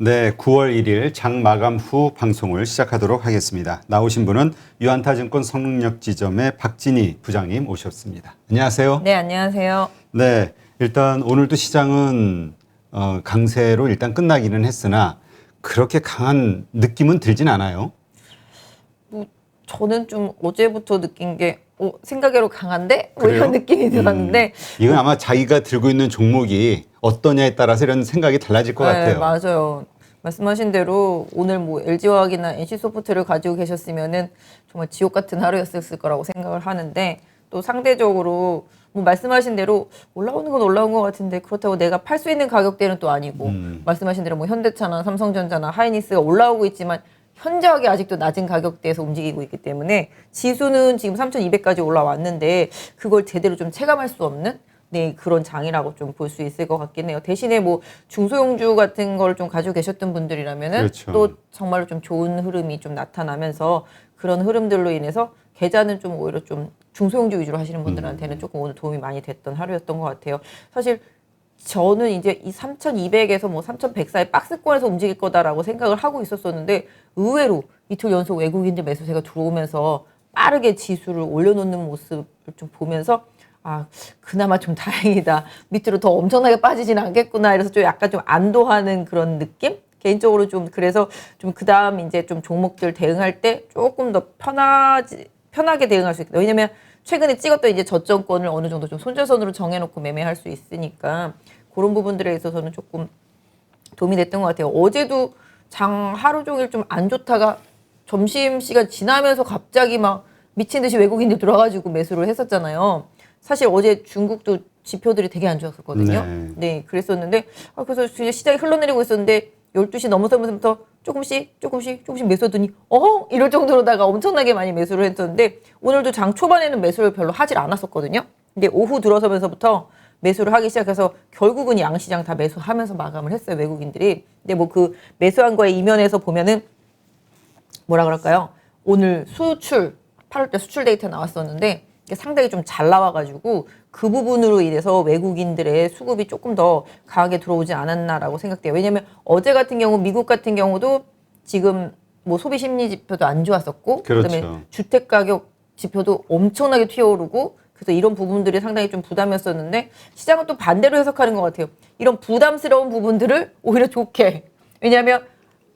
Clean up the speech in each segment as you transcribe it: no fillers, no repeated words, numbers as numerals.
네, 9월 1일 장 마감 후 방송을 시작하도록 하겠습니다. 나오신 분은 유한타증권 성능력지점의 박진희 부장님 오셨습니다. 안녕하세요. 네, 안녕하세요. 네, 일단 오늘도 시장은 강세로 일단 끝나기는 했으나 그렇게 강한 느낌은 들진 않아요. 뭐 저는 좀 어제부터 느낀 게 생각외로 강한데? 뭐 그래요? 이런 느낌이 들었는데 이건 아마 자기가 들고 있는 종목이 어떠냐에 따라서 이런 생각이 달라질 것 네, 같아요. 맞아요. 말씀하신 대로 오늘 뭐 LG화학이나 NC소프트를 가지고 계셨으면은 정말 지옥 같은 하루였을 거라고 생각을 하는데 또 상대적으로 뭐 말씀하신 대로 올라오는 건 올라온 것 같은데 그렇다고 내가 팔 수 있는 가격대는 또 아니고 말씀하신 대로 뭐 현대차나 삼성전자나 하이닉스가 올라오고 있지만 현저하게 아직도 낮은 가격대에서 움직이고 있기 때문에 지수는 지금 3,200까지 올라왔는데 그걸 제대로 좀 체감할 수 없는 네, 그런 장이라고 좀 볼 수 있을 것 같긴 해요. 대신에 뭐 중소형주 같은 걸 좀 가지고 계셨던 분들이라면은 그렇죠. 또 정말로 좀 좋은 흐름이 좀 나타나면서 그런 흐름들로 인해서 계좌는 좀 오히려 좀 중소형주 위주로 하시는 분들한테는 조금 오늘 도움이 많이 됐던 하루였던 것 같아요. 사실 저는 이제 이 3,200에서 뭐 3,100 사이 박스권에서 움직일 거다라고 생각을 하고 있었었는데 의외로 이틀 연속 외국인들 매수세가 들어오면서 빠르게 지수를 올려놓는 모습을 좀 보면서 아, 그나마 좀 다행이다. 밑으로 더 엄청나게 빠지진 않겠구나. 이래서 좀 약간 좀 안도하는 그런 느낌? 개인적으로 좀 그래서 좀 그 다음 이제 좀 종목들 대응할 때 조금 더 편하게 대응할 수 있겠다. 왜냐면 최근에 찍었던 이제 저점권을 어느 정도 좀 손절선으로 정해놓고 매매할 수 있으니까 그런 부분들에 있어서는 조금 도움이 됐던 것 같아요. 어제도 장 하루 종일 좀 안 좋다가 점심시간 지나면서 갑자기 막 미친 듯이 외국인들 들어와가지고 매수를 했었잖아요. 사실 어제 중국도 지표들이 되게 안 좋았었거든요. 네, 그랬었는데 그래서 진짜 시장이 흘러내리고 있었는데 12시 넘어서면서부터 조금씩 매수하더니 이럴 정도로다가 엄청나게 많이 매수를 했었는데 오늘도 장 초반에는 매수를 별로 하질 않았었거든요. 근데 오후 들어서면서부터 매수를 하기 시작해서 결국은 양시장 다 매수하면서 마감을 했어요, 외국인들이. 근데 뭐 그 매수한 거에 이면에서 보면은 뭐라 그럴까요? 오늘 수출 8월달 수출 데이터 나왔었는데 상당히 좀 잘 나와가지고 그 부분으로 인해서 외국인들의 수급이 조금 더 강하게 들어오지 않았나라고 생각돼요. 왜냐하면 어제 같은 경우 미국 같은 경우도 지금 뭐 소비 심리 지표도 안 좋았었고 그렇죠. 그다음에 주택 가격 지표도 엄청나게 튀어오르고 그래서 이런 부분들이 상당히 좀 부담이었었는데 시장은 또 반대로 해석하는 것 같아요. 이런 부담스러운 부분들을 오히려 좋게 왜냐하면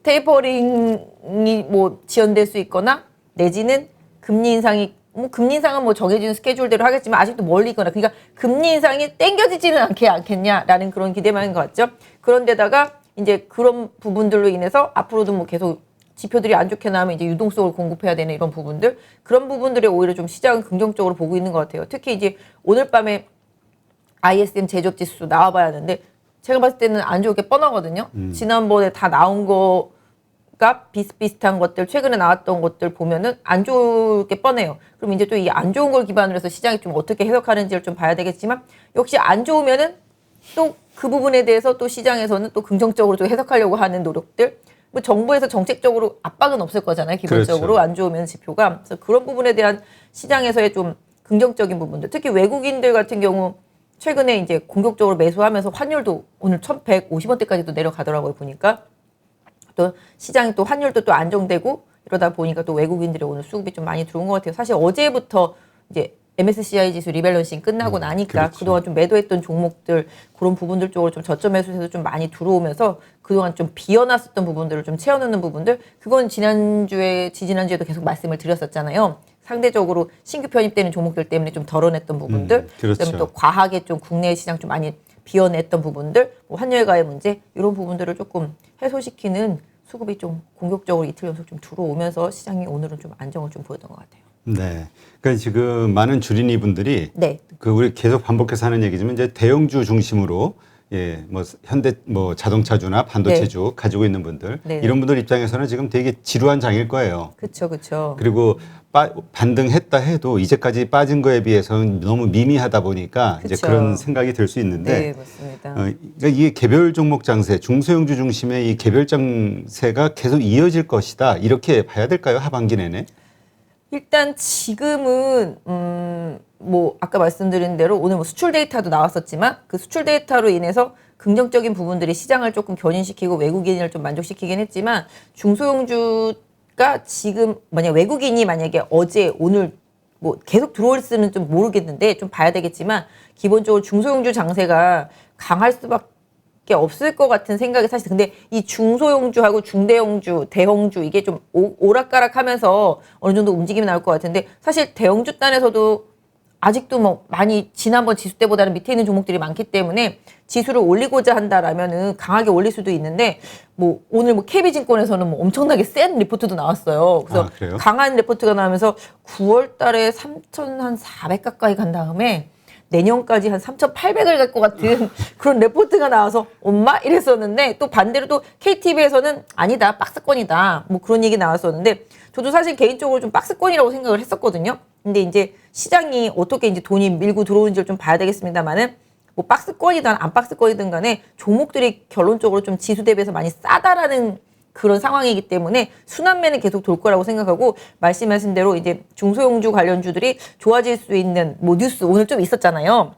테이퍼링이 뭐 지연될 수 있거나 내지는 금리 인상이 금리 인상은 뭐 정해진 스케줄대로 하겠지만 아직도 멀리 있거나 그러니까 금리 인상이 땡겨지지는 않겠냐라는 그런 기대만인 것 같죠. 그런데다가 이제 그런 부분들로 인해서 앞으로도 뭐 계속 지표들이 안 좋게 나오면 이제 유동성을 공급해야 되는 이런 부분들 그런 부분들에 오히려 좀 시장은 긍정적으로 보고 있는 것 같아요. 특히 이제 오늘 밤에 ISM 제조업 지수 나와봐야 하는데 제가 봤을 때는 안 좋을 게 뻔하거든요. 지난번에 다 나온 거가 비슷비슷한 것들 최근에 나왔던 것들 보면은 안 좋을 게 뻔해요. 그럼 이제 또 이 안 좋은 걸 기반으로 해서 시장이 좀 어떻게 해석하는지를 좀 봐야 되겠지만 역시 안 좋으면은 또 그 부분에 대해서 또 시장에서는 또 긍정적으로 좀 해석하려고 하는 노력들 뭐 정부에서 정책적으로 압박은 없을 거잖아요. 기본적으로 그렇죠. 안 좋으면 지표가 그래서 그런 부분에 대한 시장에서의 좀 긍정적인 부분들 특히 외국인들 같은 경우 최근에 이제 공격적으로 매수하면서 환율도 오늘 1,150원대까지도 내려가더라고요. 보니까 또 시장이 또 환율도 또 안정되고 이러다 보니까 또 외국인들의 오늘 수급이 좀 많이 들어온 것 같아요. 사실 어제부터 이제 MSCI 지수 리밸런싱 끝나고 나니까 그렇죠. 그동안 좀 매도했던 종목들 그런 부분들 쪽으로 좀 저점 매수세도 좀 많이 들어오면서 그동안 좀 비어났었던 부분들을 좀 채워넣는 부분들 그건 지지난주에도 계속 말씀을 드렸었잖아요. 상대적으로 신규 편입되는 종목들 때문에 좀 덜어냈던 부분들 그렇죠. 그다음에 또 과하게 좀 국내 시장 좀 많이 비워냈던 부분들 뭐 환율과의 문제 이런 부분들을 조금 해소시키는 수급이 좀 공격적으로 이틀 연속 좀 들어오면서 시장이 오늘은 좀 안정을 좀 보였던 것 같아요. 네. 그러니까 지금 많은 주린이 분들이 네. 우리 계속 반복해서 하는 얘기지만 이제 대형주 중심으로 뭐 현대 뭐 자동차주나 반도체주 가지고 있는 분들 네. 이런 분들 입장에서는 지금 되게 지루한 장일 거예요. 그렇죠. 그리고 반등했다 해도 이제까지 빠진 거에 비해서는 너무 미미하다 보니까 이제 그쵸. 그런 생각이 들 수 네, 있는데 맞습니다. 그러니까 이게 개별 종목 장세, 중소형주 중심의 이 개별 장세가 계속 이어질 것이다 이렇게 봐야 될까요? 하반기 내내? 일단 지금은 뭐 아까 말씀드린 대로 오늘 뭐 수출 데이터도 나왔었지만 그 수출 데이터로 인해서 긍정적인 부분들이 시장을 조금 견인시키고 외국인을 좀 만족시키긴 했지만 중소형주가 지금 외국인이 만약에 어제 오늘 뭐 계속 들어올지는 좀 모르겠는데 좀 봐야 되겠지만 기본적으로 중소형주 장세가 강할 수밖에 없을 것 같은 생각이 사실 근데 이 중소형주하고 중대형주, 대형주 이게 좀 오락가락하면서 어느 정도 움직임이 나올 것 같은데 사실 대형주 단에서도 아직도 뭐 많이 지난번 지수 때보다는 밑에 있는 종목들이 많기 때문에 지수를 올리고자 한다라면은 강하게 올릴 수도 있는데 뭐 오늘 뭐 KB증권에서는 뭐 엄청나게 센 리포트도 나왔어요. 그래서 강한 리포트가 나오면서 9월 달에 3,400 가까이 간 다음에 내년까지 한 3,800을 갈 것 같은 그런 레포트가 나와서 엄마 이랬었는데 또 반대로 또 KTV에서는 아니다 박스권이다 뭐 그런 얘기 나왔었는데 저도 사실 개인적으로 좀 박스권이라고 생각을 했었거든요. 근데 이제 시장이 어떻게 이제 돈이 밀고 들어오는지를 좀 봐야 되겠습니다만은 뭐 박스권이든 안 박스권이든 간에 종목들이 결론적으로 좀 지수 대비해서 많이 싸다라는 그런 상황이기 때문에 순환매는 계속 돌 거라고 생각하고 말씀하신 대로 이제 중소형주 관련주들이 좋아질 수 있는 뭐 뉴스 오늘 좀 있었잖아요.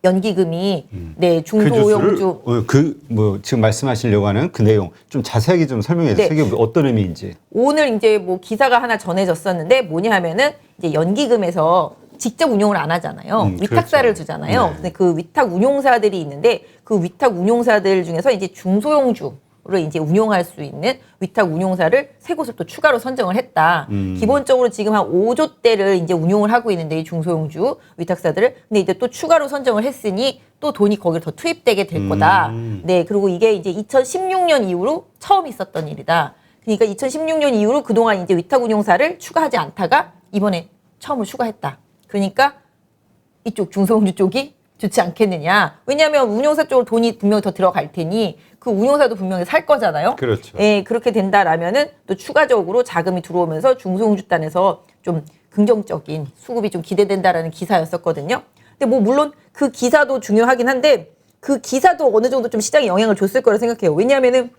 연기금이 네 중소형주 그 뭐 지금 말씀하시려고 하는 그 내용 좀 자세하게 좀 설명해 주세요. 네. 그게 어떤 의미인지. 오늘 이제 뭐 기사가 하나 전해졌었는데 뭐냐 하면은 이제 연기금에서 직접 운용을 안 하잖아요. 위탁사를 그렇죠. 두잖아요. 네. 근데 그 위탁 운용사들이 있는데 그 위탁 운용사들 중에서 이제 중소형주를 이제 운용할 수 있는 위탁 운용사를 세 곳을 또 추가로 선정을 했다. 기본적으로 지금 한 5조대를 이제 운용을 하고 있는데 이 중소형주 위탁사들을 근데 이제 또 추가로 선정을 했으니 또 돈이 거기를 더 투입되게 될 거다. 네, 그리고 이게 이제 2016년 이후로 처음 있었던 일이다. 그러니까 2016년 이후로 그동안 이제 위탁 운용사를 추가하지 않다가 이번에 처음으로 추가했다. 그러니까 이쪽 중소형주 쪽이 좋지 않겠느냐. 왜냐하면 운용사 쪽으로 돈이 분명히 더 들어갈 테니 그 운용사도 분명히 살 거잖아요. 그렇죠. 예, 그렇게 된다라면은 또 추가적으로 자금이 들어오면서 중소형주 단에서 좀 긍정적인 수급이 좀 기대된다라는 기사였었거든요. 근데 뭐 물론 그 기사도 중요하긴 한데 그 기사도 어느 정도 좀 시장에 영향을 줬을 거라 생각해요. 왜냐하면은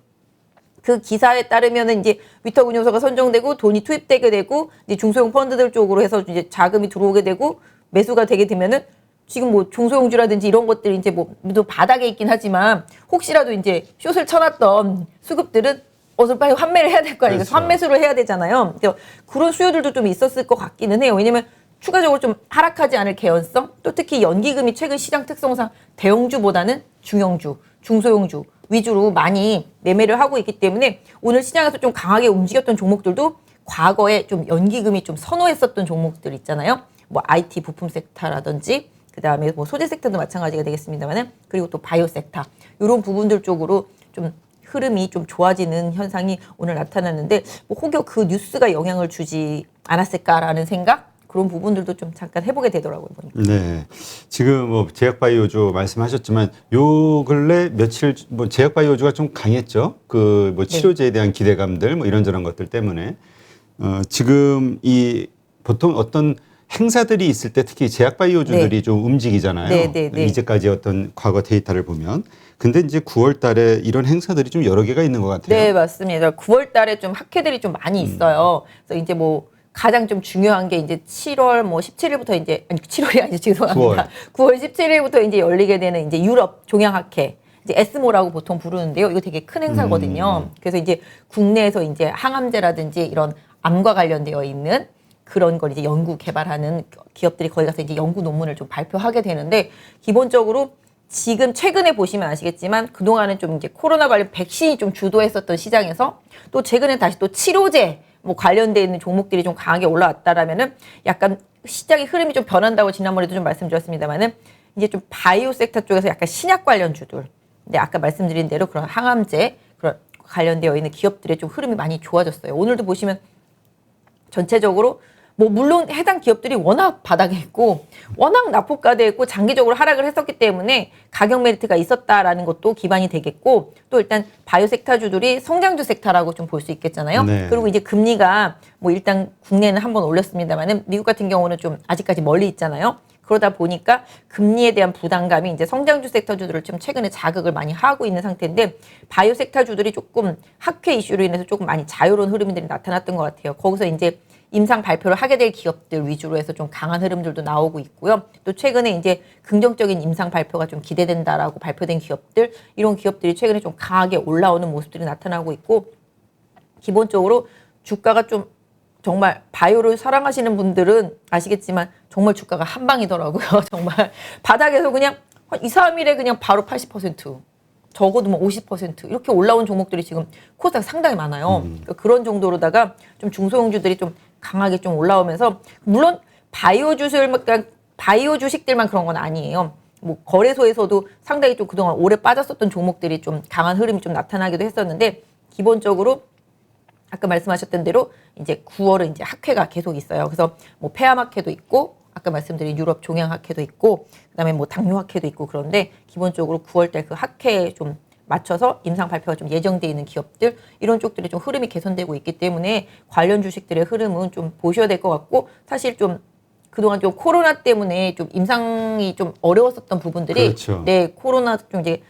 그 기사에 따르면은 이제 위탁 운용사가 선정되고 돈이 투입되게 되고 이제 중소형 펀드들 쪽으로 해서 이제 자금이 들어오게 되고 매수가 되게 되면은 지금 뭐 중소형주라든지 이런 것들이 이제 뭐 바닥에 있긴 하지만 혹시라도 이제 숏을 쳐놨던 수급들은 어서 빨리 환매를 해야 될 거 아니에요. 그래서 환매수를 해야 되잖아요. 그래서 그런 수요들도 좀 있었을 것 같기는 해요. 왜냐면 추가적으로 좀 하락하지 않을 개연성 또 특히 연기금이 최근 시장 특성상 대형주보다는 중형주, 중소형주 위주로 많이 매매를 하고 있기 때문에 오늘 시장에서 좀 강하게 움직였던 종목들도 과거에 좀 연기금이 좀 선호했었던 종목들 있잖아요. 뭐 IT 부품 섹터라든지 그다음에 뭐 소재 섹터도 마찬가지가 되겠습니다만은 그리고 또 바이오 섹터 이런 부분들 쪽으로 좀 흐름이 좀 좋아지는 현상이 오늘 나타났는데 뭐 혹여 그 뉴스가 영향을 주지 않았을까라는 생각 그런 부분들도 좀 잠깐 해보게 되더라고요. 보니까. 네, 지금 뭐 제약바이오주 말씀하셨지만 요 근래 며칠 뭐 제약바이오주가 좀 강했죠. 그 뭐 치료제에 대한 기대감들 뭐 이런저런 것들 때문에 지금 이 보통 어떤 행사들이 있을 때 특히 제약바이오주들이 네. 좀 움직이잖아요. 네. 이제까지 어떤 과거 데이터를 보면. 근데 이제 9월 달에 이런 행사들이 좀 여러 개가 있는 것 같아요. 네, 맞습니다. 9월 달에 좀 학회들이 좀 많이 있어요. 그래서 이제 뭐 가장 좀 중요한 게 이제 7월 뭐 17일부터 이제 아니 7월이 아니죠. 죄송합니다. 9월 17일부터 이제 열리게 되는 이제 유럽 종양학회. 이제 에스모라고 보통 부르는데요. 이거 되게 큰 행사거든요. 그래서 이제 국내에서 이제 항암제라든지 이런 암과 관련되어 있는 그런 걸 이제 연구 개발하는 기업들이 거기 가서 이제 연구 논문을 좀 발표하게 되는데 기본적으로 지금 최근에 보시면 아시겠지만 그동안은 좀 이제 코로나 관련 백신이 좀 주도했었던 시장에서 또 최근에 다시 또 치료제 뭐 관련돼 있는 종목들이 좀 강하게 올라왔다라면은 약간 시장의 흐름이 좀 변한다고 지난번에도 좀 말씀드렸습니다만은 이제 좀 바이오 섹터 쪽에서 약간 신약 관련주들 근데 아까 말씀드린 대로 그런 항암제 그런 관련되어 있는 기업들의 좀 흐름이 많이 좋아졌어요. 오늘도 보시면 전체적으로 뭐 물론 해당 기업들이 워낙 바닥에 있고 워낙 낙폭과대에 있고 장기적으로 하락을 했었기 때문에 가격 메리트가 있었다라는 것도 기반이 되겠고 또 일단 바이오 섹터주들이 성장주 섹터라고 좀 볼 수 있겠잖아요. 네. 그리고 이제 금리가 뭐 일단 국내는 한번 올렸습니다만은 미국 같은 경우는 좀 아직까지 멀리 있잖아요. 그러다 보니까 금리에 대한 부담감이 이제 성장주 섹터주들을 좀 최근에 자극을 많이 하고 있는 상태인데 바이오 섹터주들이 조금 학회 이슈로 인해서 조금 많이 자유로운 흐름들이 나타났던 것 같아요. 거기서 이제 임상 발표를 하게 될 기업들 위주로 해서 좀 강한 흐름들도 나오고 있고요. 또 최근에 이제 긍정적인 임상 발표가 좀 기대된다라고 발표된 기업들, 이런 기업들이 최근에 좀 강하게 올라오는 모습들이 나타나고 있고, 기본적으로 주가가 좀 정말 바이오를 사랑하시는 분들은 아시겠지만 정말 주가가 한 방이더라고요. 정말 바닥에서 그냥 2, 3일에 그냥 바로 80%, 적어도 뭐 50% 이렇게 올라온 종목들이 지금 코스닥 상당히 많아요. 그러니까 그런 정도로다가 좀 중소형주들이 좀 강하게 좀 올라오면서, 물론 바이오 그러니까 바이오 주식들만 그런 건 아니에요. 뭐 거래소에서도 상당히 좀 그동안 오래 빠졌었던 종목들이 좀 강한 흐름이 좀 나타나기도 했었는데, 기본적으로 아까 말씀하셨던 대로 이제 9월은 이제 학회가 계속 있어요. 그래서 뭐 폐암학회도 있고, 아까 말씀드린 유럽 종양학회도 있고, 그다음에 뭐 당뇨학회도 있고, 그런데 기본적으로 9월달 그 학회에 좀 맞춰서 임상 발표가 좀 예정돼 있는 기업들, 이런 쪽들이 좀 흐름이 개선되고 있기 때문에 관련 주식들의 흐름은 좀 보셔야 될 것 같고, 사실 좀 그동안 좀 코로나 때문에 좀 임상이 좀 어려웠었던 부분들이, 그렇죠. 네, 코로나 좀 이제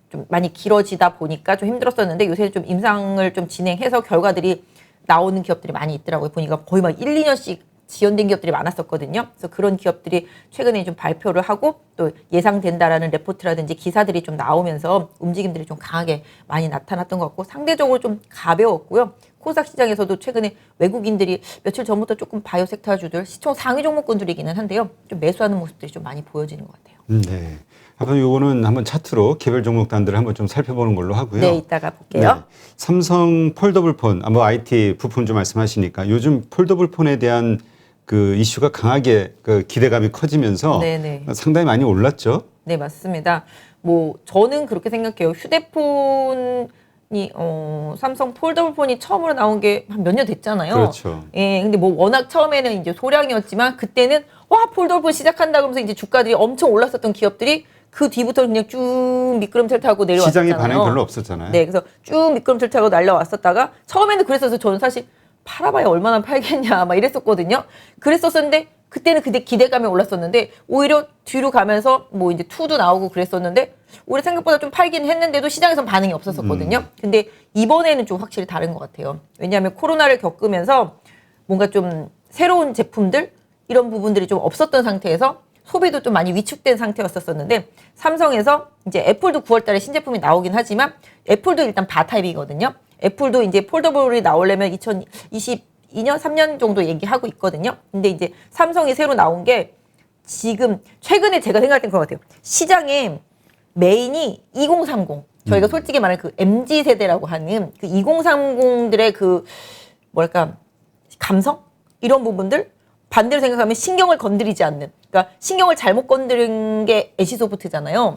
좀 많이 길어지다 보니까 좀 힘들었었는데, 요새 좀 임상을 좀 진행해서 결과들이 나오는 기업들이 많이 있더라고요. 보니까 거의 막 1, 2년씩 지연된 기업들이 많았었거든요. 그래서 그런 기업들이 최근에 좀 발표를 하고 또 예상된다라는 레포트라든지 기사들이 좀 나오면서 움직임들이 좀 강하게 많이 나타났던 것 같고, 상대적으로 좀 가벼웠고요. 코스닥 시장에서도 최근에 외국인들이 며칠 전부터 조금 바이오 섹터주들, 시총 상위 종목군들이기는 한데요, 좀 매수하는 모습들이 좀 많이 보여지는 것 같아요. 네. 한번 요거는 한번 차트로 개별 종목단들을 한번 좀 살펴보는 걸로 하고요. 네, 이따가 볼게요. 네. 삼성 폴더블 폰, 뭐 IT 부품 좀 말씀하시니까 요즘 폴더블 폰에 대한 그 이슈가 강하게 그 기대감이 커지면서 네네. 상당히 많이 올랐죠. 네, 맞습니다. 뭐 저는 그렇게 생각해요. 휴대폰이 삼성 폴더블폰이 처음으로 나온 게 한 몇 년 됐잖아요. 그렇죠. 예, 근데 뭐 워낙 처음에는 이제 소량이었지만, 그때는 와 폴더블폰 시작한다 그러면서 이제 주가들이 엄청 올랐었던 기업들이 그 뒤부터 그냥 쭉 미끄럼틀 타고 내려왔잖아요. 시장의 반응이 별로 없었잖아요. 네, 그래서 쭉 미끄럼틀 타고 날려왔었다가, 처음에는 그랬어서 저는 사실 팔아봐야 얼마나 팔겠냐 막 이랬었거든요. 그랬었는데 그때는 그때 기대감이 올랐었는데, 오히려 뒤로 가면서 뭐 이제 2도 나오고 그랬었는데, 오히려 생각보다 좀 팔긴 했는데도 시장에선 반응이 없었었거든요. 근데 이번에는 좀 확실히 다른 것 같아요. 왜냐하면 코로나를 겪으면서 뭔가 좀 새로운 제품들, 이런 부분들이 좀 없었던 상태에서 소비도 좀 많이 위축된 상태였었는데, 삼성에서 이제 애플도 9월 달에 신제품이 나오긴 하지만, 애플도 일단 바타입이거든요. 애플도 이제 폴더블이 나오려면 2022년, 3년 정도 얘기하고 있거든요. 근데 이제 삼성이 새로 나온 게 지금 최근에 제가 생각할 땐 그런 것 같아요. 시장에 메인이 2030. 저희가 솔직히 말하면 그 MZ 세대라고 하는 그 2030들의 그 뭐랄까 감성? 이런 부분들, 반대로 생각하면 신경을 건드리지 않는, 그러니까 신경을 잘못 건드린 게 애쉬소프트잖아요.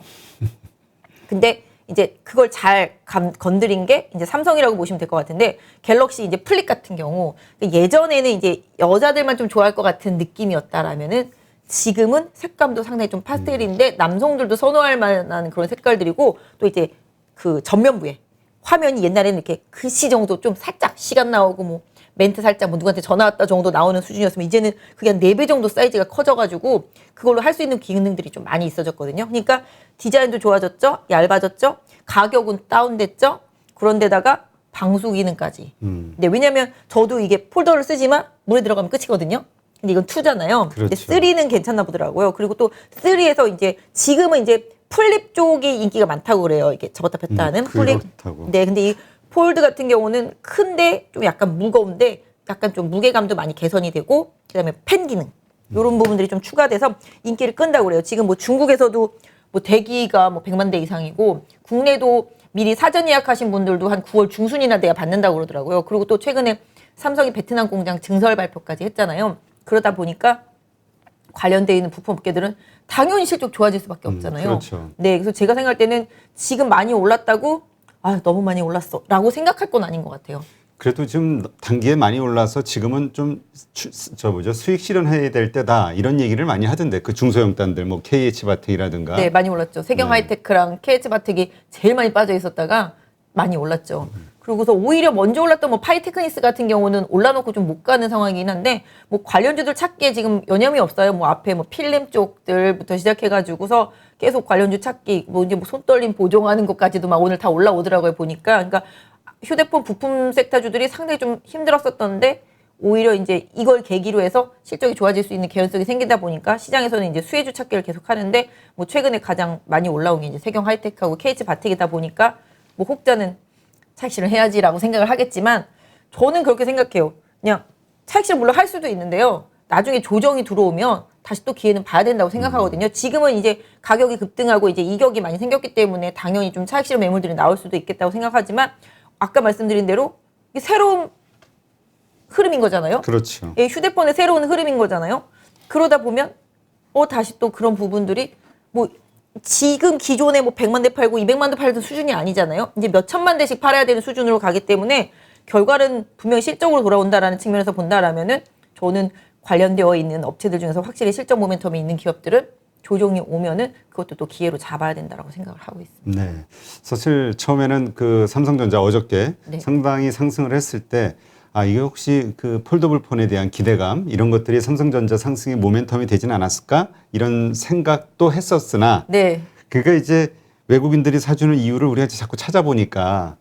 근데 이제 그걸 잘 건드린 게 이제 삼성이라고 보시면 될 것 같은데, 갤럭시 이제 플립 같은 경우 예전에는 이제 여자들만 좀 좋아할 것 같은 느낌이었다라면은, 지금은 색감도 상당히 좀 파스텔인데 남성들도 선호할 만한 그런 색깔들이고, 또 이제 그 전면부에 화면이 옛날에는 이렇게 글씨 정도 좀 살짝 시간 나오고 뭐 멘트 살짝 뭐 누구한테 전화 왔다 정도 나오는 수준이었으면, 이제는 그게 한 4배 정도 사이즈가 커져가지고 그걸로 할 수 있는 기능들이 좀 많이 있어졌거든요. 그러니까 디자인도 좋아졌죠, 얇아졌죠, 가격은 다운됐죠, 그런데다가 방수 기능까지. 근데 왜냐면 저도 이게 폴더를 쓰지만 물에 들어가면 끝이거든요. 근데 이건 2잖아요. 그렇죠. 근데 3는 괜찮나 보더라고요. 그리고 또 3에서 이제 지금은 이제 플립 쪽이 인기가 많다고 그래요. 이게 접었다 폈다 하는 플립. 그렇다고. 네, 근데 이 폴드 같은 경우는 큰데 좀 약간 무거운데 약간 좀 무게감도 많이 개선이 되고, 그다음에 펜 기능 이런 부분들이 좀 추가돼서 인기를 끈다고 그래요. 지금 뭐 중국에서도 뭐 대기가 뭐 100만 대 이상이고, 국내도 미리 사전 예약하신 분들도 한 9월 중순이나 돼야 받는다고 그러더라고요. 그리고 또 최근에 삼성이 베트남 공장 증설 발표까지 했잖아요. 그러다 보니까 관련돼 있는 부품 업계들은 당연히 실적 좋아질 수밖에 없잖아요. 그렇죠. 네, 그래서 제가 생각할 때는 지금 많이 올랐다고 너무 많이 올랐어라고 생각할 건 아닌 것 같아요. 그래도 지금 단기에 많이 올라서 지금은 좀 수익 실현해야 될 때다, 이런 얘기를 많이 하던데, 그 중소형단들 뭐 KH바텍이라든가. 네, 많이 올랐죠. 세경 하이테크랑 KH바텍이 제일 많이 빠져 있었다가 많이 올랐죠. 그리고서 오히려 먼저 올랐던 뭐 파이테크니스 같은 경우는 올라놓고 좀 못 가는 상황이긴 한데, 뭐 관련주들 찾기에 지금 여념이 없어요. 뭐 앞에 뭐 필름 쪽들부터 시작해가지고서 계속 관련주 찾기, 뭐 이제 뭐 손떨림 보정하는 것까지도 막 오늘 다 올라오더라고요, 보니까. 그러니까 휴대폰 부품 섹터주들이 상당히 좀 힘들었었던데, 오히려 이제 이걸 계기로 해서 실적이 좋아질 수 있는 개연성이 생기다 보니까 시장에서는 이제 수혜주 찾기를 계속 하는데 뭐 최근에 가장 많이 올라온 게 이제 세경 하이테크하고 KH 바텍이다 보니까 뭐 혹자는 차익실을 해야지라고 생각을 하겠지만 저는 그렇게 생각해요. 그냥 차익실을 물론 할 수도 있는데요. 나중에 조정이 들어오면 다시 또 기회는 봐야 된다고 생각하거든요. 지금은 이제 가격이 급등하고 이제 이격이 많이 생겼기 때문에 당연히 좀 차익실 매물들이 나올 수도 있겠다고 생각하지만 아까 말씀드린 대로 이게 새로운 흐름인 거잖아요. 그렇죠. 예, 휴대폰의 새로운 흐름인 거잖아요. 그러다 보면 다시 또 그런 부분들이 뭐 지금 기존에 뭐 100만 대 팔고 200만 대 팔던 수준이 아니잖아요. 이제 몇 천만 대씩 팔아야 되는 수준으로 가기 때문에 결과는 분명히 실적으로 돌아온다라는 측면에서 본다라면은 저는 관련되어 있는 업체들 중에서 확실히 실적 모멘텀이 있는 기업들은 조정이 오면은 그것도 또 기회로 잡아야 된다라고 생각을 하고 있습니다. 네. 사실 처음에는 그 삼성전자 어저께 네. 상당히 상승을 했을 때 이게 혹시 그 폴더블 폰에 대한 기대감 이런 것들이 삼성전자 상승의 모멘텀이 되진 않았을까 이런 생각도 했었으나 네. 그게 이제 외국인들이 사주는 이유를 우리가 자꾸 찾아보니까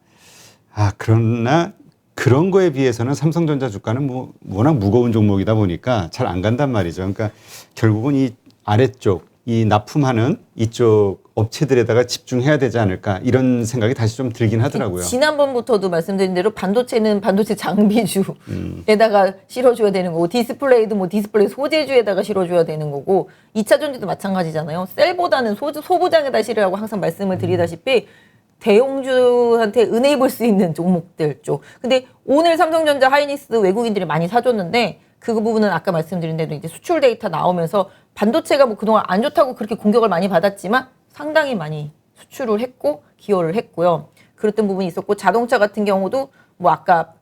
그러나 그런 거에 비해서는 삼성전자 주가는 뭐 워낙 무거운 종목이다 보니까 잘 안 간단 말이죠. 그러니까 결국은 이 아래쪽 이 납품하는 이쪽 업체들에다가 집중해야 되지 않을까 이런 생각이 다시 좀 들긴 하더라고요. 지난번부터도 말씀드린 대로 반도체는 반도체 장비주에다가 실어줘야 되는 거고 디스플레이도 뭐 디스플레이 소재주에다가 실어줘야 되는 거고 2차 전지도 마찬가지잖아요. 셀보다는 소부장에다 실으라고 항상 말씀을 드리다시피 대형주한테 은혜 입을 수 있는 종목들 쪽. 근데 오늘 삼성전자 하이닉스 외국인들이 많이 사줬는데 그 부분은 아까 말씀드린 대로 이제 수출 데이터 나오면서 반도체가 뭐 그동안 안 좋다고 그렇게 공격을 많이 받았지만 상당히 많이 수출을 했고 기여를 했고요. 그랬던 부분이 있었고 자동차 같은 경우도 뭐 아까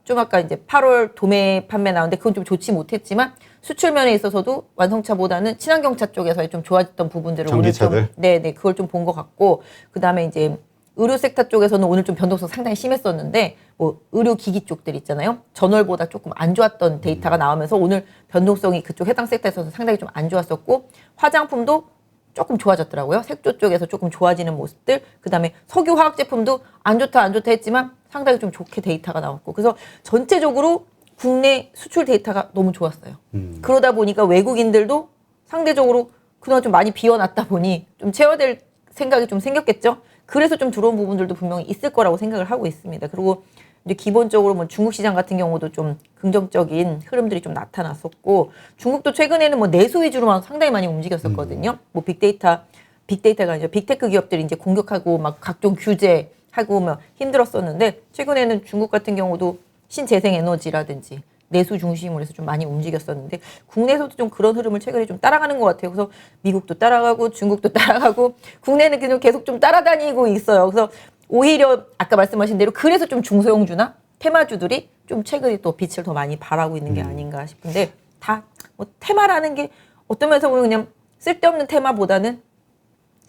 이제 8월 도매 판매 나오는데 그건 좀 좋지 못했지만 수출 면에 있어서도 완성차보다는 친환경차 쪽에서 좀 좋아졌던 부분들을 전기차들? 오늘 좀 네네 그걸 좀 본 것 같고 그다음에 이제 의료 섹터 쪽에서는 오늘 좀 변동성 상당히 심했었는데 뭐 의료기기 쪽들 있잖아요. 전월보다 조금 안 좋았던 데이터가 나오면서 오늘 변동성이 그쪽 해당 섹터에서는 상당히 좀 안 좋았었고 화장품도 조금 좋아졌더라고요. 색조 쪽에서 조금 좋아지는 모습들. 그다음에 석유 화학 제품도 안 좋다 했지만 상당히 좀 좋게 데이터가 나왔고 그래서 전체적으로 국내 수출 데이터가 너무 좋았어요. 그러다 보니까 외국인들도 상대적으로 그동안 좀 많이 비워놨다 보니 좀 채워될 생각이 좀 생겼겠죠. 그래서 좀 들어온 부분들도 분명히 있을 거라고 생각을 하고 있습니다. 그리고 이제 기본적으로 뭐 중국 시장 같은 경우도 좀 긍정적인 흐름들이 좀 나타났었고 중국도 최근에는 뭐 내수 위주로만 상당히 많이 움직였었거든요. 뭐 빅데이터가 아니죠. 빅테크 기업들이 이제 공격하고 막 각종 규제하고 막 힘들었었는데 최근에는 중국 같은 경우도 신재생 에너지라든지 내수 중심으로 해서 좀 많이 움직였었는데 국내에서도 좀 그런 흐름을 최근에 좀 따라가는 것 같아요. 그래서 미국도 따라가고 중국도 따라가고 국내는 그냥 계속 좀 따라다니고 있어요. 그래서 오히려 아까 말씀하신 대로 그래서 좀 중소형주나 테마주들이 좀 최근에 또 빛을 더 많이 발하고 있는 게 아닌가 싶은데 다 뭐 테마라는 게 어떤 면에서 보면 그냥 쓸데없는 테마보다는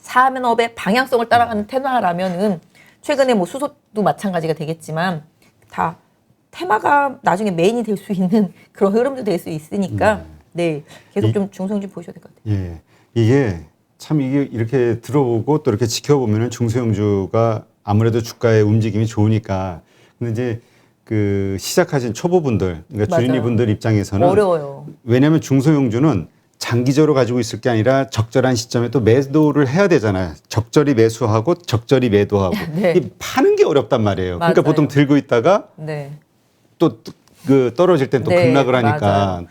산업의 방향성을 따라가는 테마라면은 최근에 뭐 수소도 마찬가지가 되겠지만 다 테마가 나중에 메인이 될 수 있는 그런 흐름도 될 수 있으니까 네 계속 좀 중성주 보셔야 될 것 같아요. 예, 이게 참 이게 이렇게 들어보고 또 이렇게 지켜보면은 중소형주가 아무래도 주가의 움직임이 좋으니까 근데 이제 그 시작하신 초보분들 그러니까 맞아요. 주린이분들 입장에서는 어려워요. 왜냐하면 중소형주는 장기적으로 가지고 있을 게 아니라 적절한 시점에 또 매도를 해야 되잖아요. 적절히 매수하고 적절히 매도하고 네. 이 파는 게 어렵단 말이에요. 맞아요. 그러니까 보통 들고 있다가 네. 또 그 떨어질 땐 또 네, 급락을 하니까 맞아요.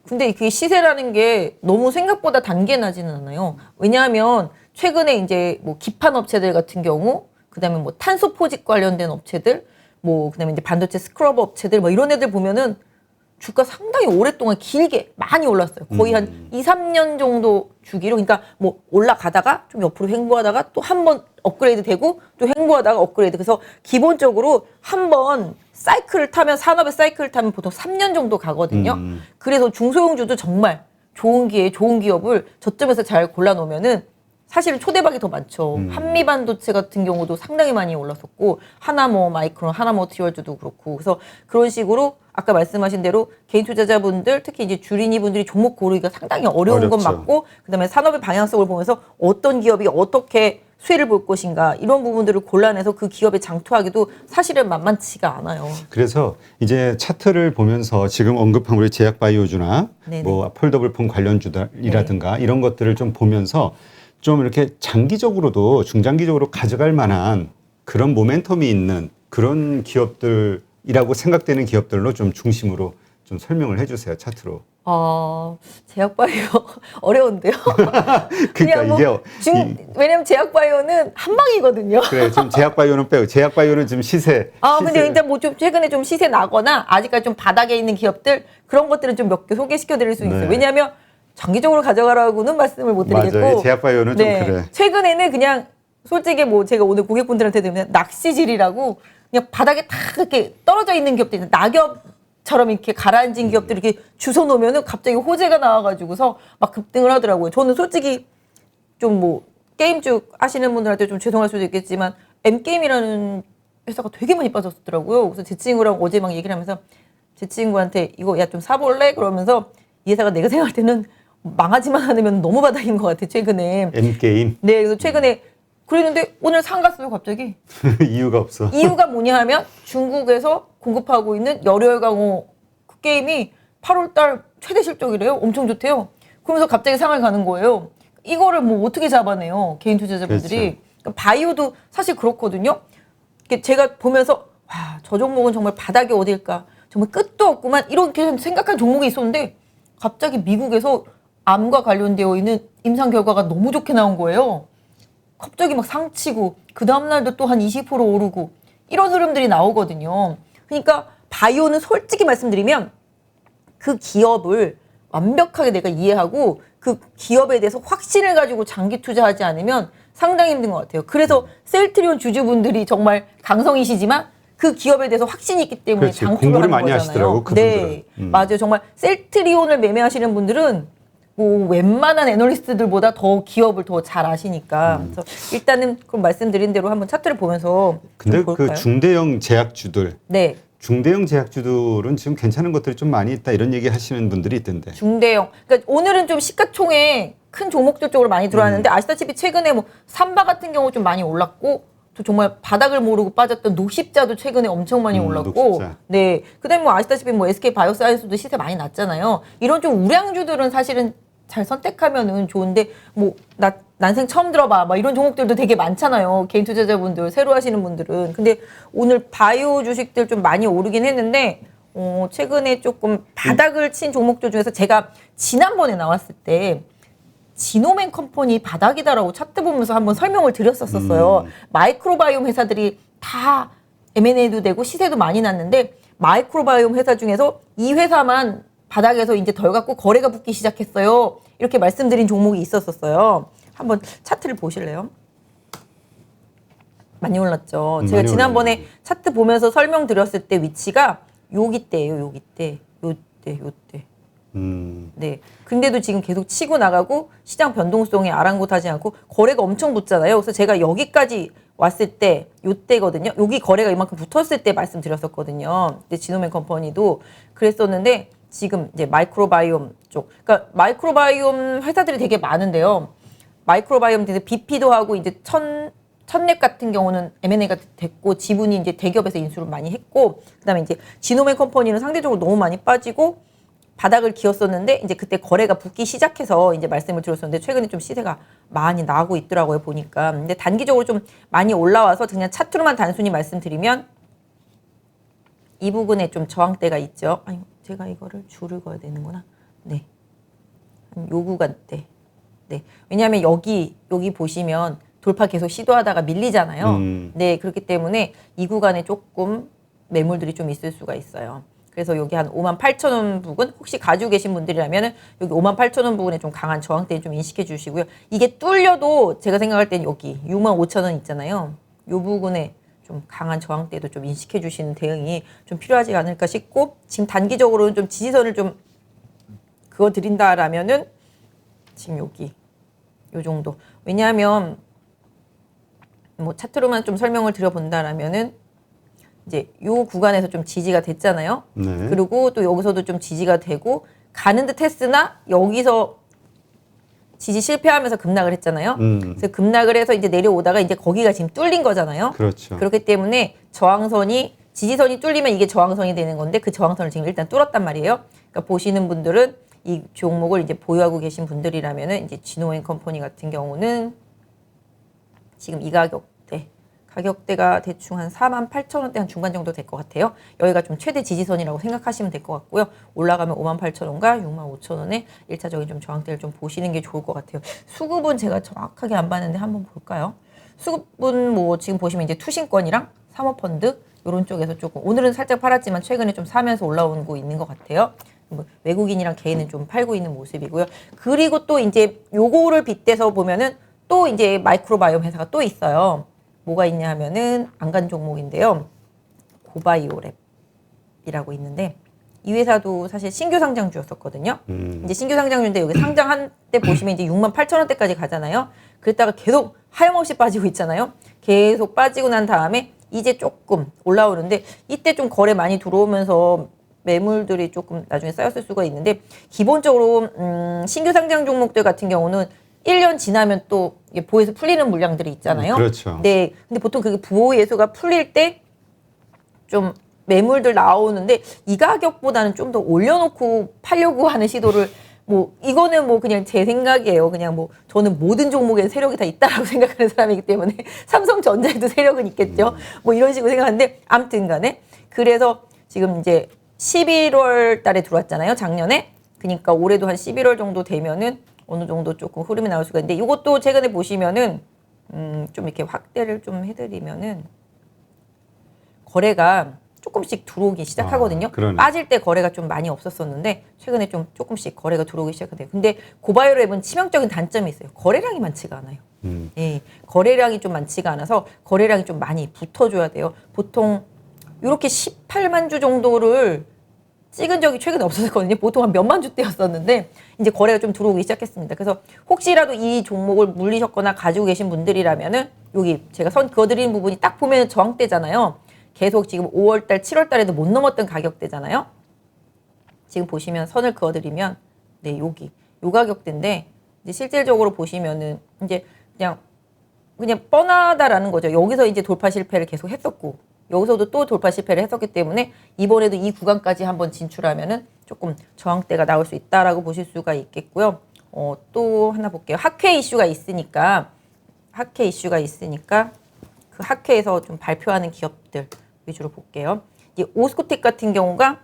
근데 그 시세라는 게 너무 생각보다 단계나지는 않아요. 왜냐하면 최근에 이제 뭐 기판 업체들 같은 경우, 그다음에 뭐 탄소 포집 관련된 업체들, 뭐 그다음에 이제 반도체 스크러버 업체들 뭐 이런 애들 보면은 주가 상당히 오랫동안 길게 많이 올랐어요. 거의 한 2, 3년 정도 주기로. 그러니까 뭐 올라가다가 좀 옆으로 횡보하다가 또 한 번 업그레이드 되고 또 횡보하다가 업그레이드. 그래서 기본적으로 한 번 사이클을 타면 산업의 사이클을 타면 보통 3년 정도 가거든요. 그래서 중소형주도 정말 좋은 기회에 좋은 기업을 저점에서 잘 골라놓으면은 사실은 초대박이 더 많죠. 한미반도체 같은 경우도 상당히 많이 올랐었고 하나모 마이크론, 하나모 트리얼즈도 그렇고 그래서 그런 식으로 아까 말씀하신 대로 개인 투자자분들 특히 이제 주린이 분들이 종목 고르기가 상당히 어려운 건 어렵죠. 맞고 그다음에 산업의 방향성을 보면서 어떤 기업이 어떻게 수혜를 볼 것인가 이런 부분들을 골라내서 그 기업에 장투하기도 사실은 만만치가 않아요. 그래서 이제 차트를 보면서 지금 언급한 우리 제약바이오주나 네네. 뭐 폴더블폰 관련주들이라든가 이런 것들을 좀 보면서 좀 이렇게 장기적으로도 중장기적으로 가져갈 만한 그런 모멘텀이 있는 그런 기업들이라고 생각되는 기업들로 좀 중심으로 좀 설명을 해주세요, 차트로. 제약바이오 어려운데요. 그러니까 그냥 뭐 이게 왜냐면 제약바이오는 한 방이거든요. 그래 좀 제약바이오는 빼고 제약바이오는 지금 시세. 근데 일단 뭐 좀 최근에 좀 시세 나거나 아직까지 좀 바닥에 있는 기업들 그런 것들은 좀 몇 개 소개시켜 드릴 수 있어요. 네. 왜냐하면 장기적으로 가져가라고는 말씀을 못 드리겠고. 맞아요. 제약바이오는 좀 그래. 최근에는 그냥 솔직히 뭐 제가 오늘 고객분들한테 드리면 낚시질이라고 그냥 바닥에 다 이렇게 떨어져 있는 기업들 있는 낙엽처럼 이렇게 가라앉은 기업들 이렇게 주워 놓으면은 갑자기 호재가 나와가지고서 막 급등을 하더라고요. 저는 솔직히 좀 뭐 게임주 하시는 분들한테 좀 죄송할 수도 있겠지만 M게임이라는 회사가 되게 많이 빠졌더라고요. 그래서 제 친구랑 어제 막 얘기를 하면서 제 친구한테 이거 야 좀 사볼래? 그러면서 이 회사가 내가 생각할 때는 망하지만 않으면 너무 바닥인 것 같아 최근에. N게임 네, 그래서 최근에 그랬는데 오늘 상 갔어요 갑자기. 이유가 없어. 이유가 뭐냐 하면 중국에서 공급하고 있는 열혈 강호 그 게임이 8월달 최대 실적이래요. 엄청 좋대요. 그러면서 갑자기 상을 가는 거예요. 이거를 뭐 어떻게 잡아내요 개인 투자자분들이. 그렇죠. 그러니까 바이오도 사실 그렇거든요. 이렇게 제가 보면서 와, 저 종목은 정말 바닥이 어딜까 정말 끝도 없구만 이렇게 생각한 종목이 있었는데 갑자기 미국에서 암과 관련되어 있는 임상 결과가 너무 좋게 나온 거예요. 갑자기 막 상치고 그 다음날도 또 한 20% 오르고 이런 흐름들이 나오거든요. 그러니까 바이오는 솔직히 말씀드리면 그 기업을 완벽하게 내가 이해하고 그 기업에 대해서 확신을 가지고 장기 투자하지 않으면 상당히 힘든 것 같아요. 그래서 셀트리온 주주분들이 정말 강성이시지만 그 기업에 대해서 확신이 있기 때문에 그렇지. 장투를 공부를 하는 많이 거잖아요. 하시더라고, 그분들은. 네, 맞아요. 정말 셀트리온을 매매하시는 분들은 뭐 웬만한 애널리스트들보다 더 기업을 더 잘 아시니까. 그래서 일단은 그럼 말씀드린 대로 한번 차트를 보면서 근데 좀 볼까요? 그 중대형 제약주들, 네, 중대형 제약주들은 지금 괜찮은 것들이 좀 많이 있다 이런 얘기 하시는 분들이 있던데. 중대형. 그러니까 오늘은 좀 시가총액 큰 종목들 쪽으로 많이 들어왔는데 아시다시피 최근에 뭐 삼바 같은 경우 좀 많이 올랐고 또 정말 바닥을 모르고 빠졌던 녹십자도 최근에 엄청 많이 올랐고 녹십자. 네. 그다음에 뭐 아시다시피 뭐 SK 바이오사이언스도 시세 많이 났잖아요. 이런 좀 우량주들은 사실은 잘 선택하면은 좋은데 뭐 난생 처음 들어봐 막 이런 종목들도 되게 많잖아요. 개인 투자자분들 새로 하시는 분들은. 근데 오늘 바이오 주식들 좀 많이 오르긴 했는데 최근에 조금 바닥을 친 종목들 중에서 제가 지난번에 나왔을 때 지노맨 컴퍼니 바닥이다라고 차트 보면서 한번 설명을 드렸었어요. 마이크로바이옴 회사들이 다 M&A도 되고 시세도 많이 났는데 마이크로바이옴 회사 중에서 이 회사만 바닥에서 이제 덜 갖고 거래가 붙기 시작했어요. 이렇게 말씀드린 종목이 있었어요. 한번 차트를 보실래요? 많이 올랐죠. 제가 많이 지난번에 올랐네요. 차트 보면서 설명드렸을 때 위치가 여기 때예요. 여기 때. 요때. 네. 근데도 지금 계속 치고 나가고 시장 변동성에 아랑곳하지 않고 거래가 엄청 붙잖아요. 그래서 제가 여기까지 왔을 때 요때거든요. 여기 거래가 이만큼 붙었을 때 말씀드렸었거든요. 근데 지노맨 컴퍼니도 그랬었는데 지금 이제 마이크로바이옴 쪽. 그러니까 마이크로바이옴 회사들이 되게 많은데요. 마이크로바이옴 대해서 BP도 하고 이제 천랩 같은 경우는 M&A가 됐고 지분이 이제 대기업에서 인수를 많이 했고 그다음에 이제 지노맨 컴퍼니는 상대적으로 너무 많이 빠지고 바닥을 기었었는데 이제 그때 거래가 붙기 시작해서 이제 말씀을 드렸었는데 최근에 좀 시세가 많이 나고 있더라고요 보니까. 근데 단기적으로 좀 많이 올라와서 그냥 차트로만 단순히 말씀드리면 이 부분에 좀 저항대가 있죠. 아니 제가 이거를 줄을 그어야 되는구나. 네, 한 요 구간대. 네, 왜냐하면 여기 보시면 돌파 계속 시도하다가 밀리잖아요. 네, 그렇기 때문에 이 구간에 조금 매물들이 좀 있을 수가 있어요. 그래서 여기 한 58,000원 부근 혹시 가지고 계신 분들이라면 여기 58,000원 부근에 좀 강한 저항대 좀 인식해 주시고요. 이게 뚫려도 제가 생각할 땐 여기 65,000원 있잖아요. 이 부분에 좀 강한 저항대도 좀 인식해 주시는 대응이 좀 필요하지 않을까 싶고 지금 단기적으로는 좀 지지선을 좀 그어 드린다라면은 지금 여기 요 정도. 왜냐하면 뭐 차트로만 좀 설명을 드려본다라면은 이제 요 구간에서 좀 지지가 됐잖아요. 네. 그리고 또 여기서도 좀 지지가 되고 가는 듯 했으나 여기서 지지 실패하면서 급락을 했잖아요. 그래서 급락을 해서 이제 내려오다가 이제 거기가 지금 뚫린 거잖아요. 그렇죠. 그렇기 때문에 저항선이 지지선이 뚫리면 이게 저항선이 되는 건데 그 저항선을 지금 일단 뚫었단 말이에요. 그러니까 보시는 분들은 이 종목을 이제 보유하고 계신 분들이라면은 이제 진호앤컴퍼니 같은 경우는 지금 이 가격대가 대충 한 48,000원대 한 중간 정도 될 것 같아요. 여기가 좀 최대 지지선이라고 생각하시면 될 것 같고요. 올라가면 58,000원과 65,000원에 1차적인 좀 저항대를 좀 보시는 게 좋을 것 같아요. 수급은 제가 정확하게 안 봤는데 한번 볼까요? 수급은 뭐 지금 보시면 이제 투신권이랑 사모펀드 이런 쪽에서 조금 오늘은 살짝 팔았지만 최근에 좀 사면서 올라오고 있는 것 같아요. 뭐 외국인이랑 개인은 좀 팔고 있는 모습이고요. 그리고 또 이제 요거를 빗대서 보면은 또 이제 마이크로바이옴 회사가 또 있어요. 뭐가 있냐 하면은 안간 종목인데요. 고바이오랩이라고 있는데 이 회사도 사실 신규 상장주였었거든요. 이제 신규 상장주인데 여기 상장한 때 보시면 이제 68,000원대까지 가잖아요. 그랬다가 계속 하염없이 빠지고 있잖아요. 계속 빠지고 난 다음에 이제 조금 올라오는데 이때 좀 거래 많이 들어오면서 매물들이 조금 나중에 쌓였을 수가 있는데 기본적으로 신규 상장 종목들 같은 경우는 1년 지나면 또 보에서 풀리는 물량들이 있잖아요. 그렇죠. 네. 근데 보통 그게 부호 예수가 풀릴 때 좀 매물들 나오는데 이 가격보다는 좀 더 올려놓고 팔려고 하는 시도를 뭐 이거는 뭐 그냥 제 생각이에요. 그냥 뭐 저는 모든 종목에 세력이 다 있다라고 생각하는 사람이기 때문에 삼성전자에도 세력은 있겠죠. 뭐 이런 식으로 생각하는데 아무튼 간에 그래서 지금 이제 11월 달에 들어왔잖아요. 작년에. 그러니까 올해도 한 11월 정도 되면은 어느 정도 조금 흐름이 나올 수가 있는데 이것도 최근에 보시면은 좀 이렇게 확대를 좀 해드리면은 거래가 조금씩 들어오기 시작하거든요. 빠질 때 거래가 좀 많이 없었었는데 최근에 좀 조금씩 거래가 들어오기 시작해요. 근데 고바이오랩은 치명적인 단점이 있어요. 거래량이 많지가 않아요. 예, 거래량이 좀 많지가 않아서 거래량이 좀 많이 붙어줘야 돼요. 보통 이렇게 18만 주 정도를 찍은 적이 최근에 없었거든요. 보통 한 몇만 주대였었는데 이제 거래가 좀 들어오기 시작했습니다. 그래서 혹시라도 이 종목을 물리셨거나 가지고 계신 분들이라면은 여기 제가 선 그어드리는 부분이 딱 보면 저항대잖아요. 계속 지금 5월달, 7월달에도 못 넘었던 가격대잖아요. 지금 보시면 선을 그어드리면 네 여기 요 가격대인데 이제 실질적으로 보시면은 이제 그냥 뻔하다라는 거죠. 여기서 이제 돌파 실패를 계속 했었고 여기서도 또 돌파 실패를 했었기 때문에 이번에도 이 구간까지 한번 진출하면은 조금 저항대가 나올 수 있다라고 보실 수가 있겠고요. 또 하나 볼게요. 학회 이슈가 있으니까 그 학회에서 좀 발표하는 기업들 위주로 볼게요. 이제 오스코텍 같은 경우가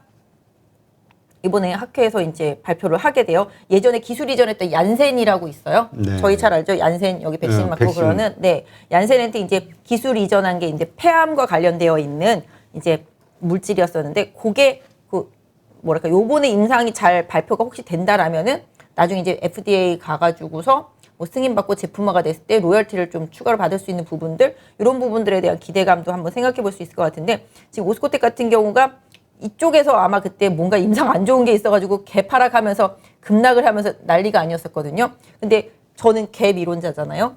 이번에 학회에서 이제 발표를 하게 돼요. 예전에 기술 이전했던 얀센이라고 있어요. 네. 저희 잘 알죠? 얀센 여기 백신 맞고 백신. 그러는 네 얀센한테 이제 기술 이전한 게 이제 폐암과 관련되어 있는 이제 물질이었었는데 그게 그 뭐랄까 요번에 임상이 잘 발표가 혹시 된다라면은 나중에 이제 FDA 가가지고서 뭐 승인받고 제품화가 됐을 때 로열티를 좀 추가로 받을 수 있는 부분들 이런 부분들에 대한 기대감도 한번 생각해 볼 수 있을 것 같은데 지금 오스코텍 같은 경우가 이쪽에서 아마 그때 뭔가 임상 안 좋은 게 있어가지고 개파락하면서 급락을 하면서 난리가 아니었었거든요. 근데 저는 갭 이론자잖아요.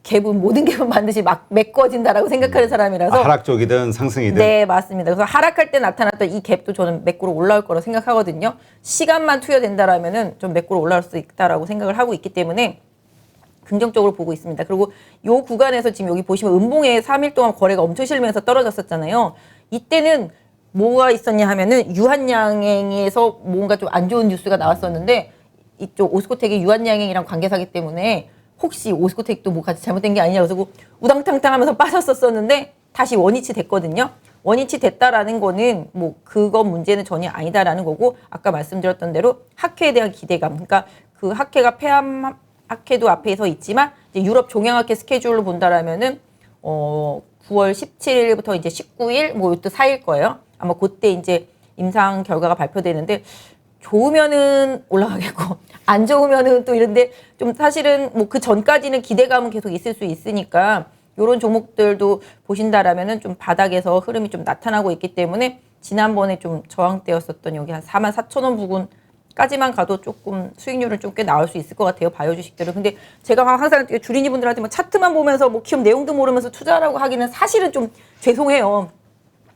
갭은 모든 갭은 반드시 막 메꿔진다라고 생각하는 사람이라서 하락 쪽이든 상승이든. 네, 맞습니다. 그래서 하락할 때 나타났던 이 갭도 저는 매꾸로 올라올 거라고 생각하거든요. 시간만 투여된다라면은 좀 매꾸로 올라올 수 있다라고 생각을 하고 있기 때문에 긍정적으로 보고 있습니다. 그리고 요 구간에서 지금 여기 보시면 음봉에 3일 동안 거래가 엄청 실면서 떨어졌었잖아요. 이때는 뭐가 있었냐 하면은 유한양행에서 뭔가 좀 안 좋은 뉴스가 나왔었는데 이쪽 오스코텍이 유한양행이랑 관계사기 때문에 혹시 오스코텍도 뭐 같이 잘못된 게 아니냐 그래서 우당탕탕 하면서 빠졌었었는데 다시 원위치 됐거든요. 원위치 됐다라는 거는 뭐 그거 문제는 전혀 아니다라는 거고 아까 말씀드렸던 대로 학회에 대한 기대감 그러니까 그 학회가 폐암 학회도 앞에 서 있지만 이제 유럽 종양학회 스케줄로 본다라면은 9월 17일부터 이제 19일 뭐 이것도 4일 거예요. 아마 그때 이제 임상 결과가 발표되는데 좋으면은 올라가겠고 안 좋으면은 또 이런데 좀 사실은 뭐 그 전까지는 기대감은 계속 있을 수 있으니까 이런 종목들도 보신다라면은 좀 바닥에서 흐름이 좀 나타나고 있기 때문에 지난번에 좀 저항대였었던 여기 한 44,000원 부근까지만 가도 조금 수익률은 좀 꽤 나올 수 있을 것 같아요. 바이오 주식들은. 근데 제가 항상 주린이 분들한테 뭐 차트만 보면서 뭐 기업 내용도 모르면서 투자라고 하기는 사실은 좀 죄송해요.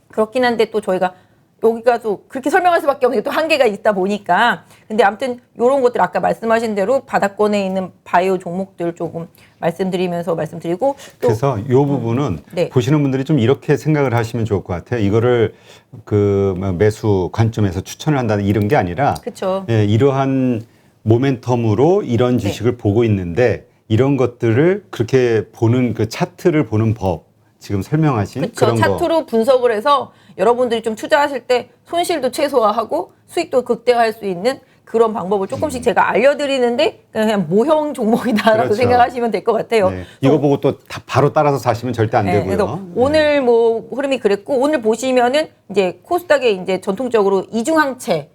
그렇긴 한데 또 저희가 여기가 또 그렇게 설명할 수밖에 없는 게 또 한계가 있다 보니까. 근데 아무튼 요런 것들 아까 말씀하신 대로 바닥권에 있는 바이오 종목들 조금 말씀드리고 또 그래서 이 부분은 네. 보시는 분들이 좀 이렇게 생각을 하시면 좋을 것 같아요. 이거를 그 매수 관점에서 추천을 한다는 이런 게 아니라 그렇죠. 예, 이러한 모멘텀으로 이런 주식을 보고 있는데 이런 것들을 그렇게 보는 그 차트를 보는 법 지금 설명하신 그렇죠. 그런 거. 차트로 분석을 해서 여러분들이 좀 투자하실 때 손실도 최소화하고 수익도 극대화할 수 있는 그런 방법을 조금씩 제가 알려드리는데 그냥 모형 종목이다라고 그렇죠. 생각하시면 될 것 같아요. 네. 이거 보고 또 바로 따라서 사시면 절대 안 되고요. 그래서 오늘 뭐 흐름이 그랬고 오늘 보시면은 이제 코스닥에 이제 전통적으로 이중항체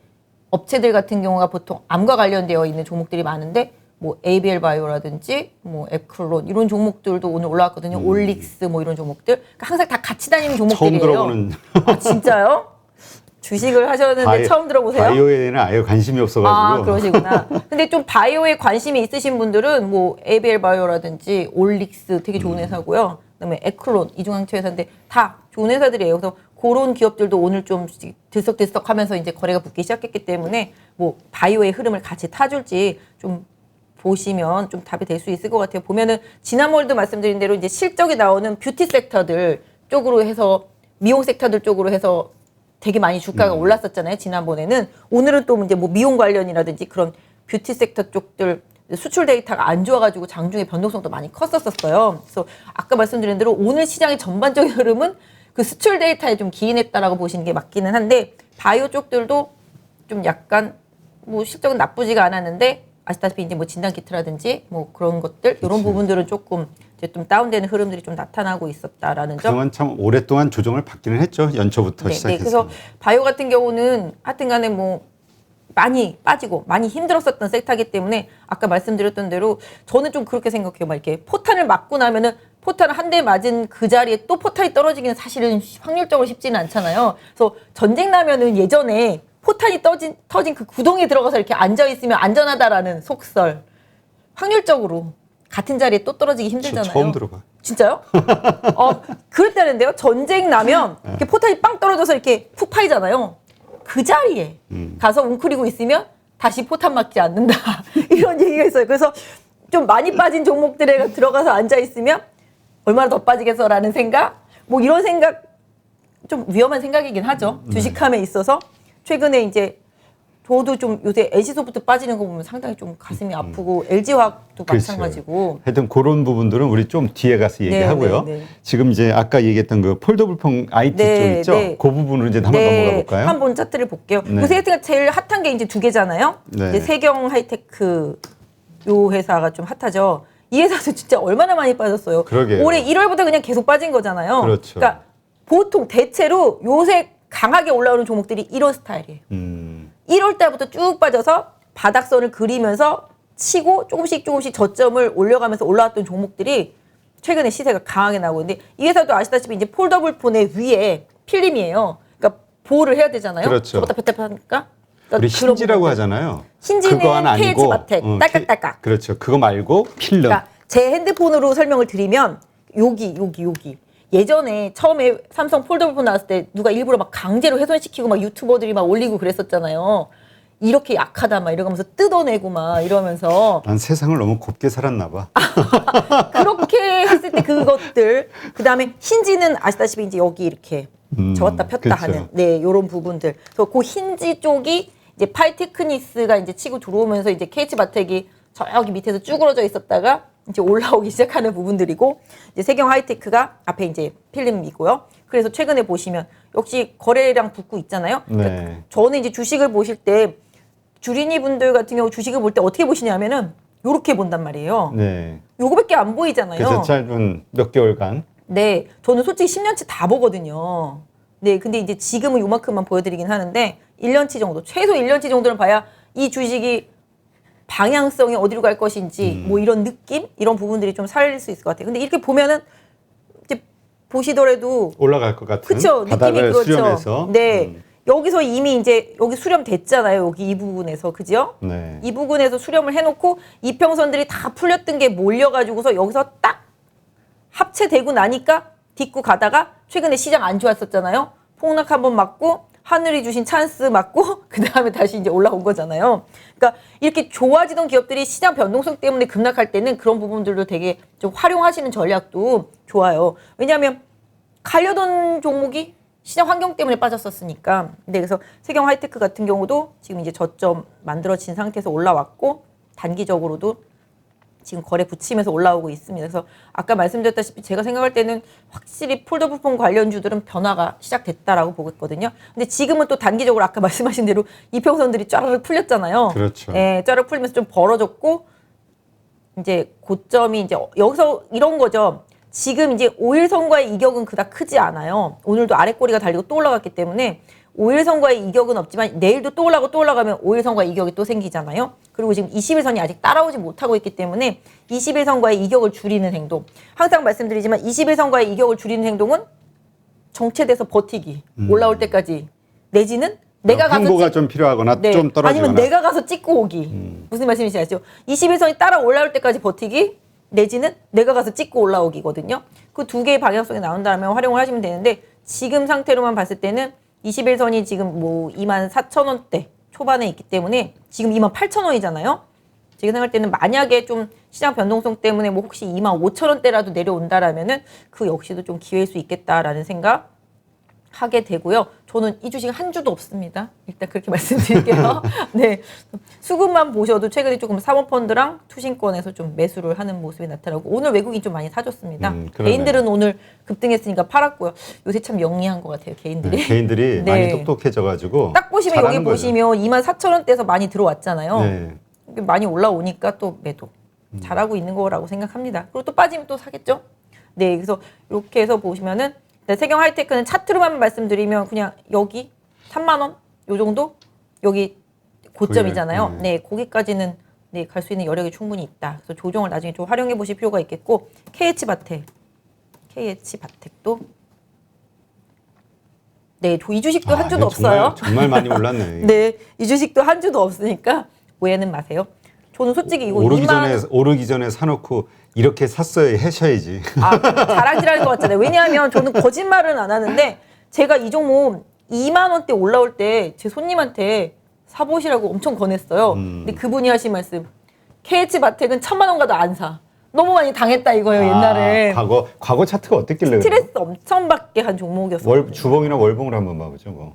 업체들 같은 경우가 보통 암과 관련되어 있는 종목들이 많은데 뭐 ABL 바이오라든지 뭐 에클론 이런 종목들도 오늘 올라왔거든요. 올릭스 뭐 이런 종목들 그러니까 항상 다 같이 다니는 종목들이에요. 처음 들어보는. 아 진짜요? 주식을 하셨는데 처음 들어보세요? 바이오에는 아예 관심이 없어가지고. 아 그러시구나. 근데 좀 바이오에 관심이 있으신 분들은 뭐 ABL 바이오라든지 올릭스 되게 좋은 회사고요. 그다음에 에클론 이중항체 회사인데 다 좋은 회사들이에요. 그래서 그런 기업들도 오늘 좀 들썩들썩하면서 이제 거래가 붙기 시작했기 때문에 뭐 바이오의 흐름을 같이 타줄지 좀 보시면 좀 답이 될 수 있을 것 같아요. 보면은 지난번에도 말씀드린 대로 이제 실적이 나오는 뷰티 섹터들 쪽으로 해서 미용 섹터들 쪽으로 해서 되게 많이 주가가 올랐었잖아요. 지난번에는 오늘은 또 이제 뭐 미용 관련이라든지 그런 뷰티 섹터 쪽들 수출 데이터가 안 좋아가지고 장중에 변동성도 많이 컸었어요. 그래서 아까 말씀드린 대로 오늘 시장의 전반적인 흐름은 그 수출 데이터에 좀 기인했다라고 보시는 게 맞기는 한데 바이오 쪽들도 좀 약간 뭐 실적은 나쁘지가 않았는데 아시다시피 이제 뭐 진단 키트라든지 뭐 그런 것들 이런 부분들은 조금 이제 좀 다운되는 흐름들이 좀 나타나고 있었다라는 점. 그동안 참 오랫동안 조정을 받기는 했죠. 연초부터 시작해서. 그래서 바이오 같은 경우는 하여튼간에 뭐 많이 빠지고 많이 힘들었었던 섹터이기 때문에 아까 말씀드렸던 대로 저는 좀 그렇게 생각해요. 막 이렇게 포탄을 맞고 나면은 포탄을 한 대 맞은 그 자리에 또 포탄이 떨어지기는 사실은 확률적으로 쉽지는 않잖아요. 그래서 전쟁 나면은 예전에 포탄이 터진 그 구덩이에 들어가서 이렇게 앉아있으면 안전하다라는 속설. 확률적으로 같은 자리에 또 떨어지기 힘들잖아요. 처음 들어봐. 진짜요? 그랬다는데요. 전쟁 나면 이렇게 포탄이 빵 떨어져서 이렇게 푹 파이잖아요. 그 자리에 가서 웅크리고 있으면 다시 포탄 맞지 않는다. 이런 얘기가 있어요. 그래서 좀 많이 빠진 종목들에 들어가서 앉아있으면 얼마나 더 빠지겠어라는 생각? 뭐 이런 생각 좀 위험한 생각이긴 하죠. 주식함에 있어서. 최근에 이제 저도 좀 요새 NC소프트 빠지는 거 보면 상당히 좀 가슴이 아프고 LG화학도 마찬가지고. 하여튼 그런 부분들은 우리 좀 뒤에 가서 얘기하고요. 네. 지금 이제 아까 얘기했던 그 폴더블 IT 쪽 있죠? 그 부분으로 이제 한번 넘어가 볼까요? 한번 차트를 볼게요. 네. 요새 하여튼 제일 핫한 게 이제 두 개잖아요. 네. 이제 세경 하이테크 요 회사가 좀 핫하죠. 이 회사도 진짜 얼마나 많이 빠졌어요. 그러게요. 올해 1월부터 그냥 계속 빠진 거잖아요. 그렇죠. 그러니까 보통 대체로 요새 강하게 올라오는 종목들이 이런 스타일이에요. 1월 달부터 쭉 빠져서 바닥선을 그리면서 치고 조금씩 저점을 올려가면서 올라왔던 종목들이 최근에 시세가 강하게 나오고 있는데 이 회사도 아시다시피 이제 폴더블 폰의 위에 필름이에요. 그러니까 보호를 해야 되잖아요. 그렇죠. 저거다 뱉어파니까. 우리 힌지라고 하잖아요. 힌지는 그거 하나 케이지 아니고 바텍, 딸깍딸깍. 그렇죠. 그거 말고 필름. 그러니까 제 핸드폰으로 설명을 드리면 여기. 예전에 처음에 삼성 폴더블폰 나왔을 때 누가 일부러 막 강제로 훼손시키고 막 유튜버들이 막 올리고 그랬었잖아요. 이렇게 약하다 막 이러면서 뜯어내고 막 이러면서 난 세상을 너무 곱게 살았나 봐. 그렇게 했을 때 그것들 그다음에 힌지는 아시다시피 이제 여기 이렇게 접었다 폈다 그렇죠. 하는 요런 부분들. 그래서 그 힌지 쪽이 이제 파이테크니스가 이제 치고 들어오면서 이제 KH 바텍이 저기 밑에서 쭈그러져 있었다가 이제 올라오기 시작하는 부분들이고 이제 세경 하이테크가 앞에 이제 필름이고요. 그래서 최근에 보시면 역시 거래량 붙고 있잖아요. 그러니까 네. 저는 이제 주식을 보실 때 주린이 분들 같은 경우 주식을 볼 때 어떻게 보시냐면은 요렇게 본단 말이에요. 네. 요거밖에 안 보이잖아요. 그래서 짧은 몇 개월간. 네, 저는 솔직히 10년치 다 보거든요. 네, 근데 이제 지금은 요만큼만 보여드리긴 하는데 1년치 정도, 최소 1년치 정도는 봐야 이 주식이 방향성이 어디로 갈 것인지 뭐 이런 느낌? 이런 부분들이 좀 살릴 수 있을 것 같아요. 근데 이렇게 보면은 이제 보시더라도 올라갈 것 같은 그쵸? 바닥을 느낌이 그렇죠. 수렴해서. 네. 여기서 이미 이제 여기 수렴됐잖아요. 여기 이 부분에서. 그죠? 네. 이 부분에서 수렴을 해놓고 이평선들이 다 풀렸던 게 몰려가지고서 여기서 딱 합체되고 나니까 딛고 가다가 최근에 시장 안 좋았었잖아요. 폭락 한번 맞고 하늘이 주신 찬스 맞고 그 다음에 다시 이제 올라온 거잖아요. 그러니까 이렇게 좋아지던 기업들이 시장 변동성 때문에 급락할 때는 그런 부분들도 되게 좀 활용하시는 전략도 좋아요. 왜냐하면 가려던 종목이 시장 환경 때문에 빠졌었으니까. 근데 그래서 세경 하이테크 같은 경우도 지금 이제 저점 만들어진 상태에서 올라왔고 단기적으로도 지금 거래 붙이면서 올라오고 있습니다. 그래서 아까 말씀드렸다시피 제가 생각할 때는 확실히 폴더블폰 관련주들은 변화가 시작됐다라고 보고 있거든요. 근데 지금은 또 단기적으로 아까 말씀하신 대로 이평선들이 쫘르륵 풀렸잖아요. 그렇죠. 예, 쫘르륵 풀면서 좀 벌어졌고 이제 고점이 이제 여기서 이런 거죠. 지금 이제 5일선과의 이격은 그닥 크지 않아요. 오늘도 아랫꼬리가 달리고 또 올라갔기 때문에 5일선과의 이격은 없지만 내일도 또 올라가고 또 올라가면 5일선과의 이격이 또 생기잖아요. 그리고 지금 20일선이 아직 따라오지 못하고 있기 때문에 20일선과의 이격을 줄이는 행동. 항상 말씀드리지만 20일선과의 이격을 줄이는 행동은 정체돼서 버티기. 올라올 때까지. 내지는 내가 가서 횡보가 좀 필요하거나 좀 떨어지거나. 아니면 내가 가서 찍고 오기. 무슨 말씀인지 아시죠? 21선이 따라 올라올 때까지 버티기 내지는 내가 가서 찍고 올라오기거든요. 그 두 개의 방향성이 나온다면 활용을 하시면 되는데 지금 상태로만 봤을 때는 21선이 지금 뭐 24,000원대 초반에 있기 때문에 지금 28,000원이잖아요. 제가 생각할 때는 만약에 좀 시장 변동성 때문에 뭐 혹시 25,000원대라도 내려온다라면은 그 역시도 좀 기회일 수 있겠다라는 생각 하게 되고요. 저는 이 주식 한 주도 없습니다. 일단 그렇게 말씀드릴게요. 네. 수급만 보셔도 최근에 조금 사모펀드랑 투신권에서 좀 매수를 하는 모습이 나타나고 오늘 외국인 좀 많이 사줬습니다. 개인들은 오늘 급등했으니까 팔았고요. 요새 참 영리한 것 같아요. 개인들이. 네, 개인들이 네. 많이 똑똑해져가지고 딱 보시면 여기 보시면 24,000원대에서 많이 들어왔잖아요. 네. 많이 올라오니까 또 매도. 잘하고 있는 거라고 생각합니다. 그리고 또 빠지면 또 사겠죠? 네. 그래서 이렇게 해서 보시면은 세경 하이테크는 차트로만 말씀드리면 그냥 여기 3만 원 요 정도 여기 고점이잖아요. 네, 거기까지는 네, 갈 수 있는 여력이 충분히 있다. 그래서 조정을 나중에 좀 활용해 보실 필요가 있겠고 KH바텍도 네, 이 주식도 한 주도 없어요. 정말 많이 올랐네. 네, 이 주식도 한 주도 없으니까 오해는 마세요. 저는 솔직히 이거 오르기 전에 사놓고 이렇게 샀어야 하셔야지. 아, 자랑질하는 것 같잖아요. 왜냐하면 저는 거짓말은 안 하는데 제가 이 종목 2만 원대 올라올 때 제 손님한테 사보시라고 엄청 권했어요. 근데 그분이 하신 말씀 KH바텍은 1,000만 원 가도 안 사. 너무 많이 당했다 이거예요. 옛날에. 과거 차트가 어땠길래 스트레스 엄청 받게 한 종목이었어요. 주봉이나 월봉을 한번 봐보죠. 뭐.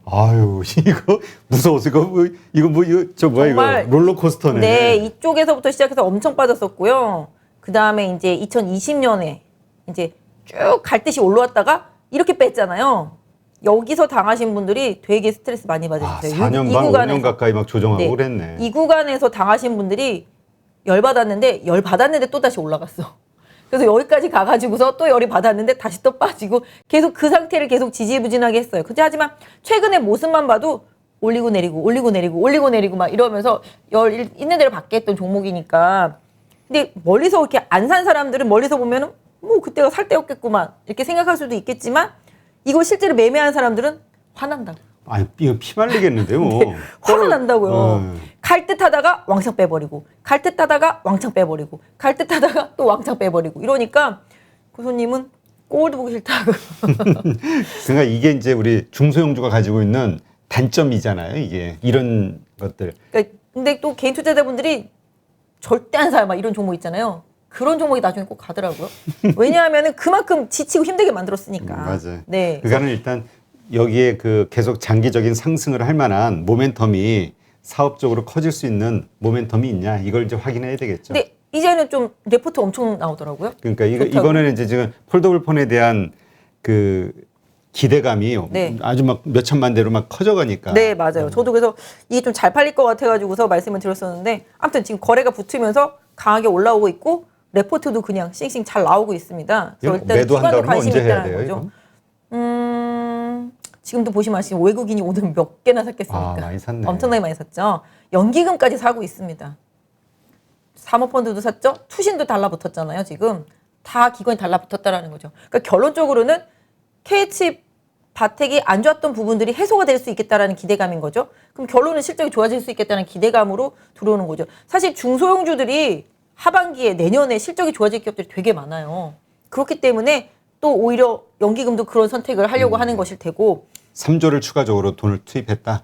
아유 이거 무서워서 이거 뭐야 이거 롤러코스터네. 네, 이쪽에서부터 시작해서 엄청 빠졌었고요. 그 다음에 이제 2020년에 이제 쭉 갈 듯이 올라왔다가 이렇게 뺐잖아요. 여기서 당하신 분들이 되게 스트레스 많이 받으셨어요. 4년 반, 5년 가까이 막 조정하고 그랬네. 이 구간에서 당하신 분들이 열받았는데 또 다시 올라갔어. 그래서 여기까지 가가지고서 또 열이 받았는데 다시 또 빠지고 계속 그 상태를 계속 지지부진하게 했어요. 근데 하지만 최근의 모습만 봐도 올리고 내리고 막 이러면서 열 있는 대로 받게 했던 종목이니까. 근데 멀리서 이렇게 안 산 사람들은 멀리서 보면은 뭐 그때가 살 때였겠구만 이렇게 생각할 수도 있겠지만 이거 실제로 매매한 사람들은 화난다고. 아니 이거 피 말리겠는데요. 뭐. 네, 화가 난다고요. 갈 듯 하다가 왕창 빼버리고 갈 듯 하다가 왕창 빼버리고 갈 듯 하다가 또 왕창 빼버리고 이러니까 그 손님은 꼴도 보기 싫다고. 그러니까 이게 이제 우리 중소형주가 가지고 있는 단점이잖아요. 이게 이런 것들. 그러니까 근데 또 개인 투자자분들이 절대 안 사요. 막 이런 종목 있잖아요. 그런 종목이 나중에 꼭 가더라고요. 왜냐하면은 그만큼 지치고 힘들게 만들었으니까. 맞아요. 네. 그러니까는 일단 여기에 그 계속 장기적인 상승을 할 만한 모멘텀이 사업적으로 커질 수 있는 모멘텀이 있냐 이걸 이제 확인해야 되겠죠. 근데 이제는 좀 레포트 엄청 나오더라고요. 그러니까 이번에는 이제 지금 폴더블폰에 대한 그 기대감이 네. 아주 막 몇천만 대로 막 커져가니까. 네, 맞아요. 저도 그래서 이게 좀 잘 팔릴 것 같아가지고서 말씀을 드렸었는데 아무튼 지금 거래가 붙으면서 강하게 올라오고 있고 레포트도 그냥 싱싱 잘 나오고 있습니다. 그래서 일단 매도한다고 하면 관심이 언제 해야 있다는 돼요? 거죠. 지금도 보시면 아시죠? 외국인이 오늘 몇 개나 샀겠습니까? 많이 샀네. 엄청나게 많이 샀죠. 연기금까지 사고 있습니다. 사모펀드도 샀죠. 투신도 달라붙었잖아요. 지금 다 기관이 달라붙었다라는 거죠. 그러니까 결론적으로는 KH바텍이 안 좋았던 부분들이 해소가 될 수 있겠다라는 기대감인 거죠. 그럼 결론은 실적이 좋아질 수 있겠다는 기대감으로 들어오는 거죠. 사실 중소형주들이 하반기에 내년에 실적이 좋아질 기업들이 되게 많아요. 그렇기 때문에 또 오히려 연기금도 그런 선택을 하려고 하는 것일 테고 3조를 추가적으로 돈을 투입했다.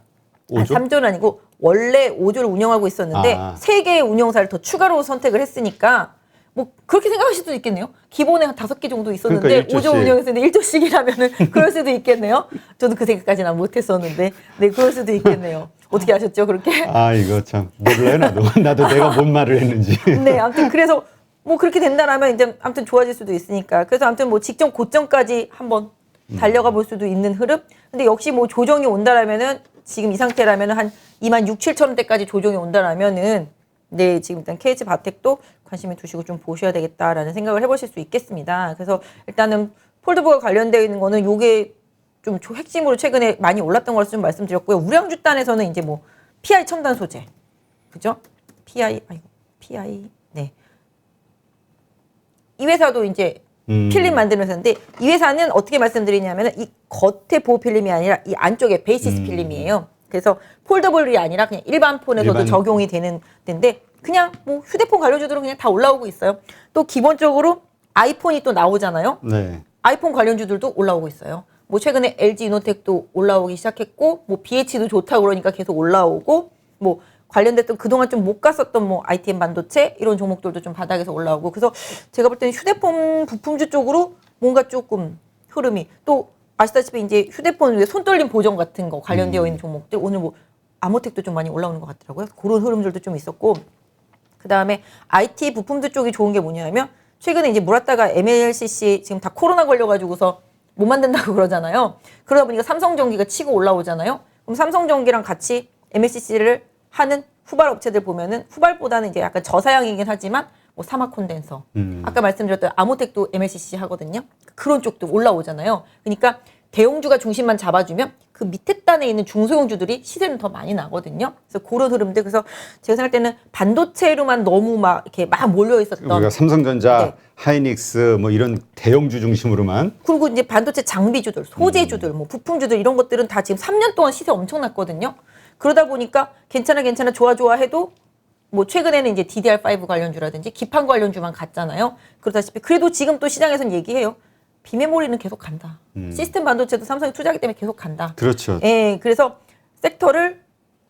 5조? 3조는 아니고 원래 5조를 운영하고 있었는데 아. 3개의 운영사를 더 추가로 선택을 했으니까 뭐 그렇게 생각하실 수도 있겠네요. 기본에 한 5개 정도 있었는데 그러니까 5조 운영했는데 1조씩이라면은 그럴 수도 있겠네요. 저도 그 생각까지는 못 했었는데 네, 그럴 수도 있겠네요. 어떻게 아셨죠? 그렇게? 아, 이거 참 몰라요, 나도. 나도 내가 뭔 말을 했는지. 네, 아무튼 그래서 뭐 그렇게 된다라면 이제 아무튼 좋아질 수도 있으니까. 그래서 아무튼 뭐 직전 고점까지 한번 달려가 볼 수도 있는 흐름. 근데 역시 뭐 조정이 온다라면은 지금 이 상태라면은 한 26,700원대까지 조정이 온다라면은 네, 지금 일단 KH 바텍도 관심을 두시고 좀 보셔야 되겠다라는 생각을 해보실 수 있겠습니다. 그래서 일단은 폴더블과 관련되어 있는 거는 요게 좀 핵심으로 최근에 많이 올랐던 거라서 좀 말씀드렸고요. 우량주단에서는 이제 뭐 PI 첨단 소재, 그죠? PI, 네. 이 회사도 이제 필름 만드는 회사인데 이 회사는 어떻게 말씀드리냐면 이 겉에 보호 필름이 아니라 이 안쪽에 베이시스 필름이에요. 그래서 폴더블이 아니라 그냥 일반 폰에서도 적용이 되는 데인데 그냥 뭐 휴대폰 관련주들은 그냥 다 올라오고 있어요. 또 기본적으로 아이폰이 또 나오잖아요. 네. 아이폰 관련주들도 올라오고 있어요. 뭐 최근에 LG 이노텍도 올라오기 시작했고 뭐 BH도 좋다고 그러니까 계속 올라오고 뭐 관련됐던 그동안 좀 못 갔었던 뭐 ITM 반도체 이런 종목들도 좀 바닥에서 올라오고 그래서 제가 볼 때는 휴대폰 부품주 쪽으로 뭔가 조금 흐름이 또 아시다시피 이제 휴대폰 위에 손떨림 보정 같은 거 관련되어 있는 종목들 오늘 뭐 아모텍도 좀 많이 올라오는 것 같더라고요. 그런 흐름들도 좀 있었고 그 다음에 IT 부품들 쪽이 좋은 게 뭐냐면 최근에 이제 무라타가 MLCC 지금 다 코로나 걸려가지고서 못 만든다고 그러잖아요. 그러다 보니까 삼성전기가 치고 올라오잖아요. 그럼 삼성전기랑 같이 MLCC를 하는 후발 업체들 보면은 후발보다는 이제 약간 저사양이긴 하지만 뭐 사막 콘덴서 아까 말씀드렸던 아모텍도 MLCC 하거든요. 그런 쪽도 올라오잖아요. 그러니까 대형주가 중심만 잡아주면 그 밑에 단에 있는 중소형주들이 시세는 더 많이 나거든요. 그래서 그런 흐름들. 그래서 제가 생각할 때는 반도체로만 너무 막 이렇게 막 몰려 있었던. 우리가 삼성전자, 네. 하이닉스 뭐 이런 대형주 중심으로만. 그리고 이제 반도체 장비주들, 소재주들, 뭐 부품주들 이런 것들은 다 지금 3년 동안 시세 엄청 났거든요. 그러다 보니까 괜찮아 좋아 해도 뭐 최근에는 이제 DDR5 관련주라든지 기판 관련주만 갔잖아요. 그러다시피 그래도 지금 또 시장에서는 얘기해요. 비메모리는 계속 간다. 시스템 반도체도 삼성이 투자하기 때문에 계속 간다. 그렇죠. 예, 그래서 섹터를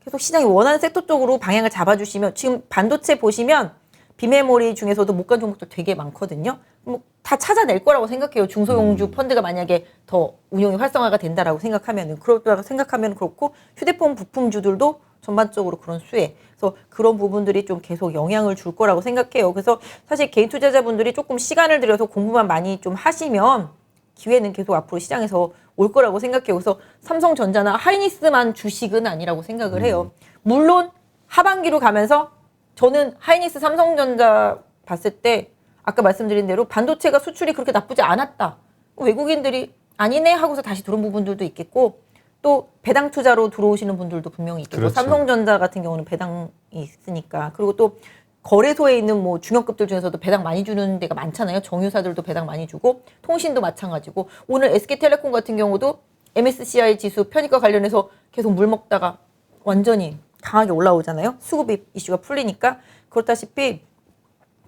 계속 시장이 원하는 섹터 쪽으로 방향을 잡아주시면 지금 반도체 보시면 비메모리 중에서도 못 간 종목들 되게 많거든요. 뭐 다 찾아낼 거라고 생각해요. 중소형주 펀드가 만약에 더 운용이 활성화가 된다라고 생각하면은 그렇다고 생각하면 그렇고 휴대폰 부품주들도 전반적으로 그런 수혜. 그래서 그런 부분들이 좀 계속 영향을 줄 거라고 생각해요. 그래서 사실 개인 투자자분들이 조금 시간을 들여서 공부만 많이 좀 하시면 기회는 계속 앞으로 시장에서 올 거라고 생각해요. 그래서 삼성전자나 하이닉스만 주식은 아니라고 생각을 해요. 물론 하반기로 가면서 저는 하이닉스 삼성전자 봤을 때 아까 말씀드린 대로 반도체가 수출이 그렇게 나쁘지 않았다. 외국인들이 아니네 하고서 다시 들어온 부분들도 있겠고 또 배당 투자로 들어오시는 분들도 분명히 있겠고 그렇죠. 삼성전자 같은 경우는 배당이 있으니까 그리고 또 거래소에 있는 뭐 중형급들 중에서도 배당 많이 주는 데가 많잖아요. 정유사들도 배당 많이 주고 통신도 마찬가지고 오늘 SK텔레콤 같은 경우도 MSCI 지수 편입과 관련해서 계속 물 먹다가 완전히 강하게 올라오잖아요. 수급이 이슈가 풀리니까 그렇다시피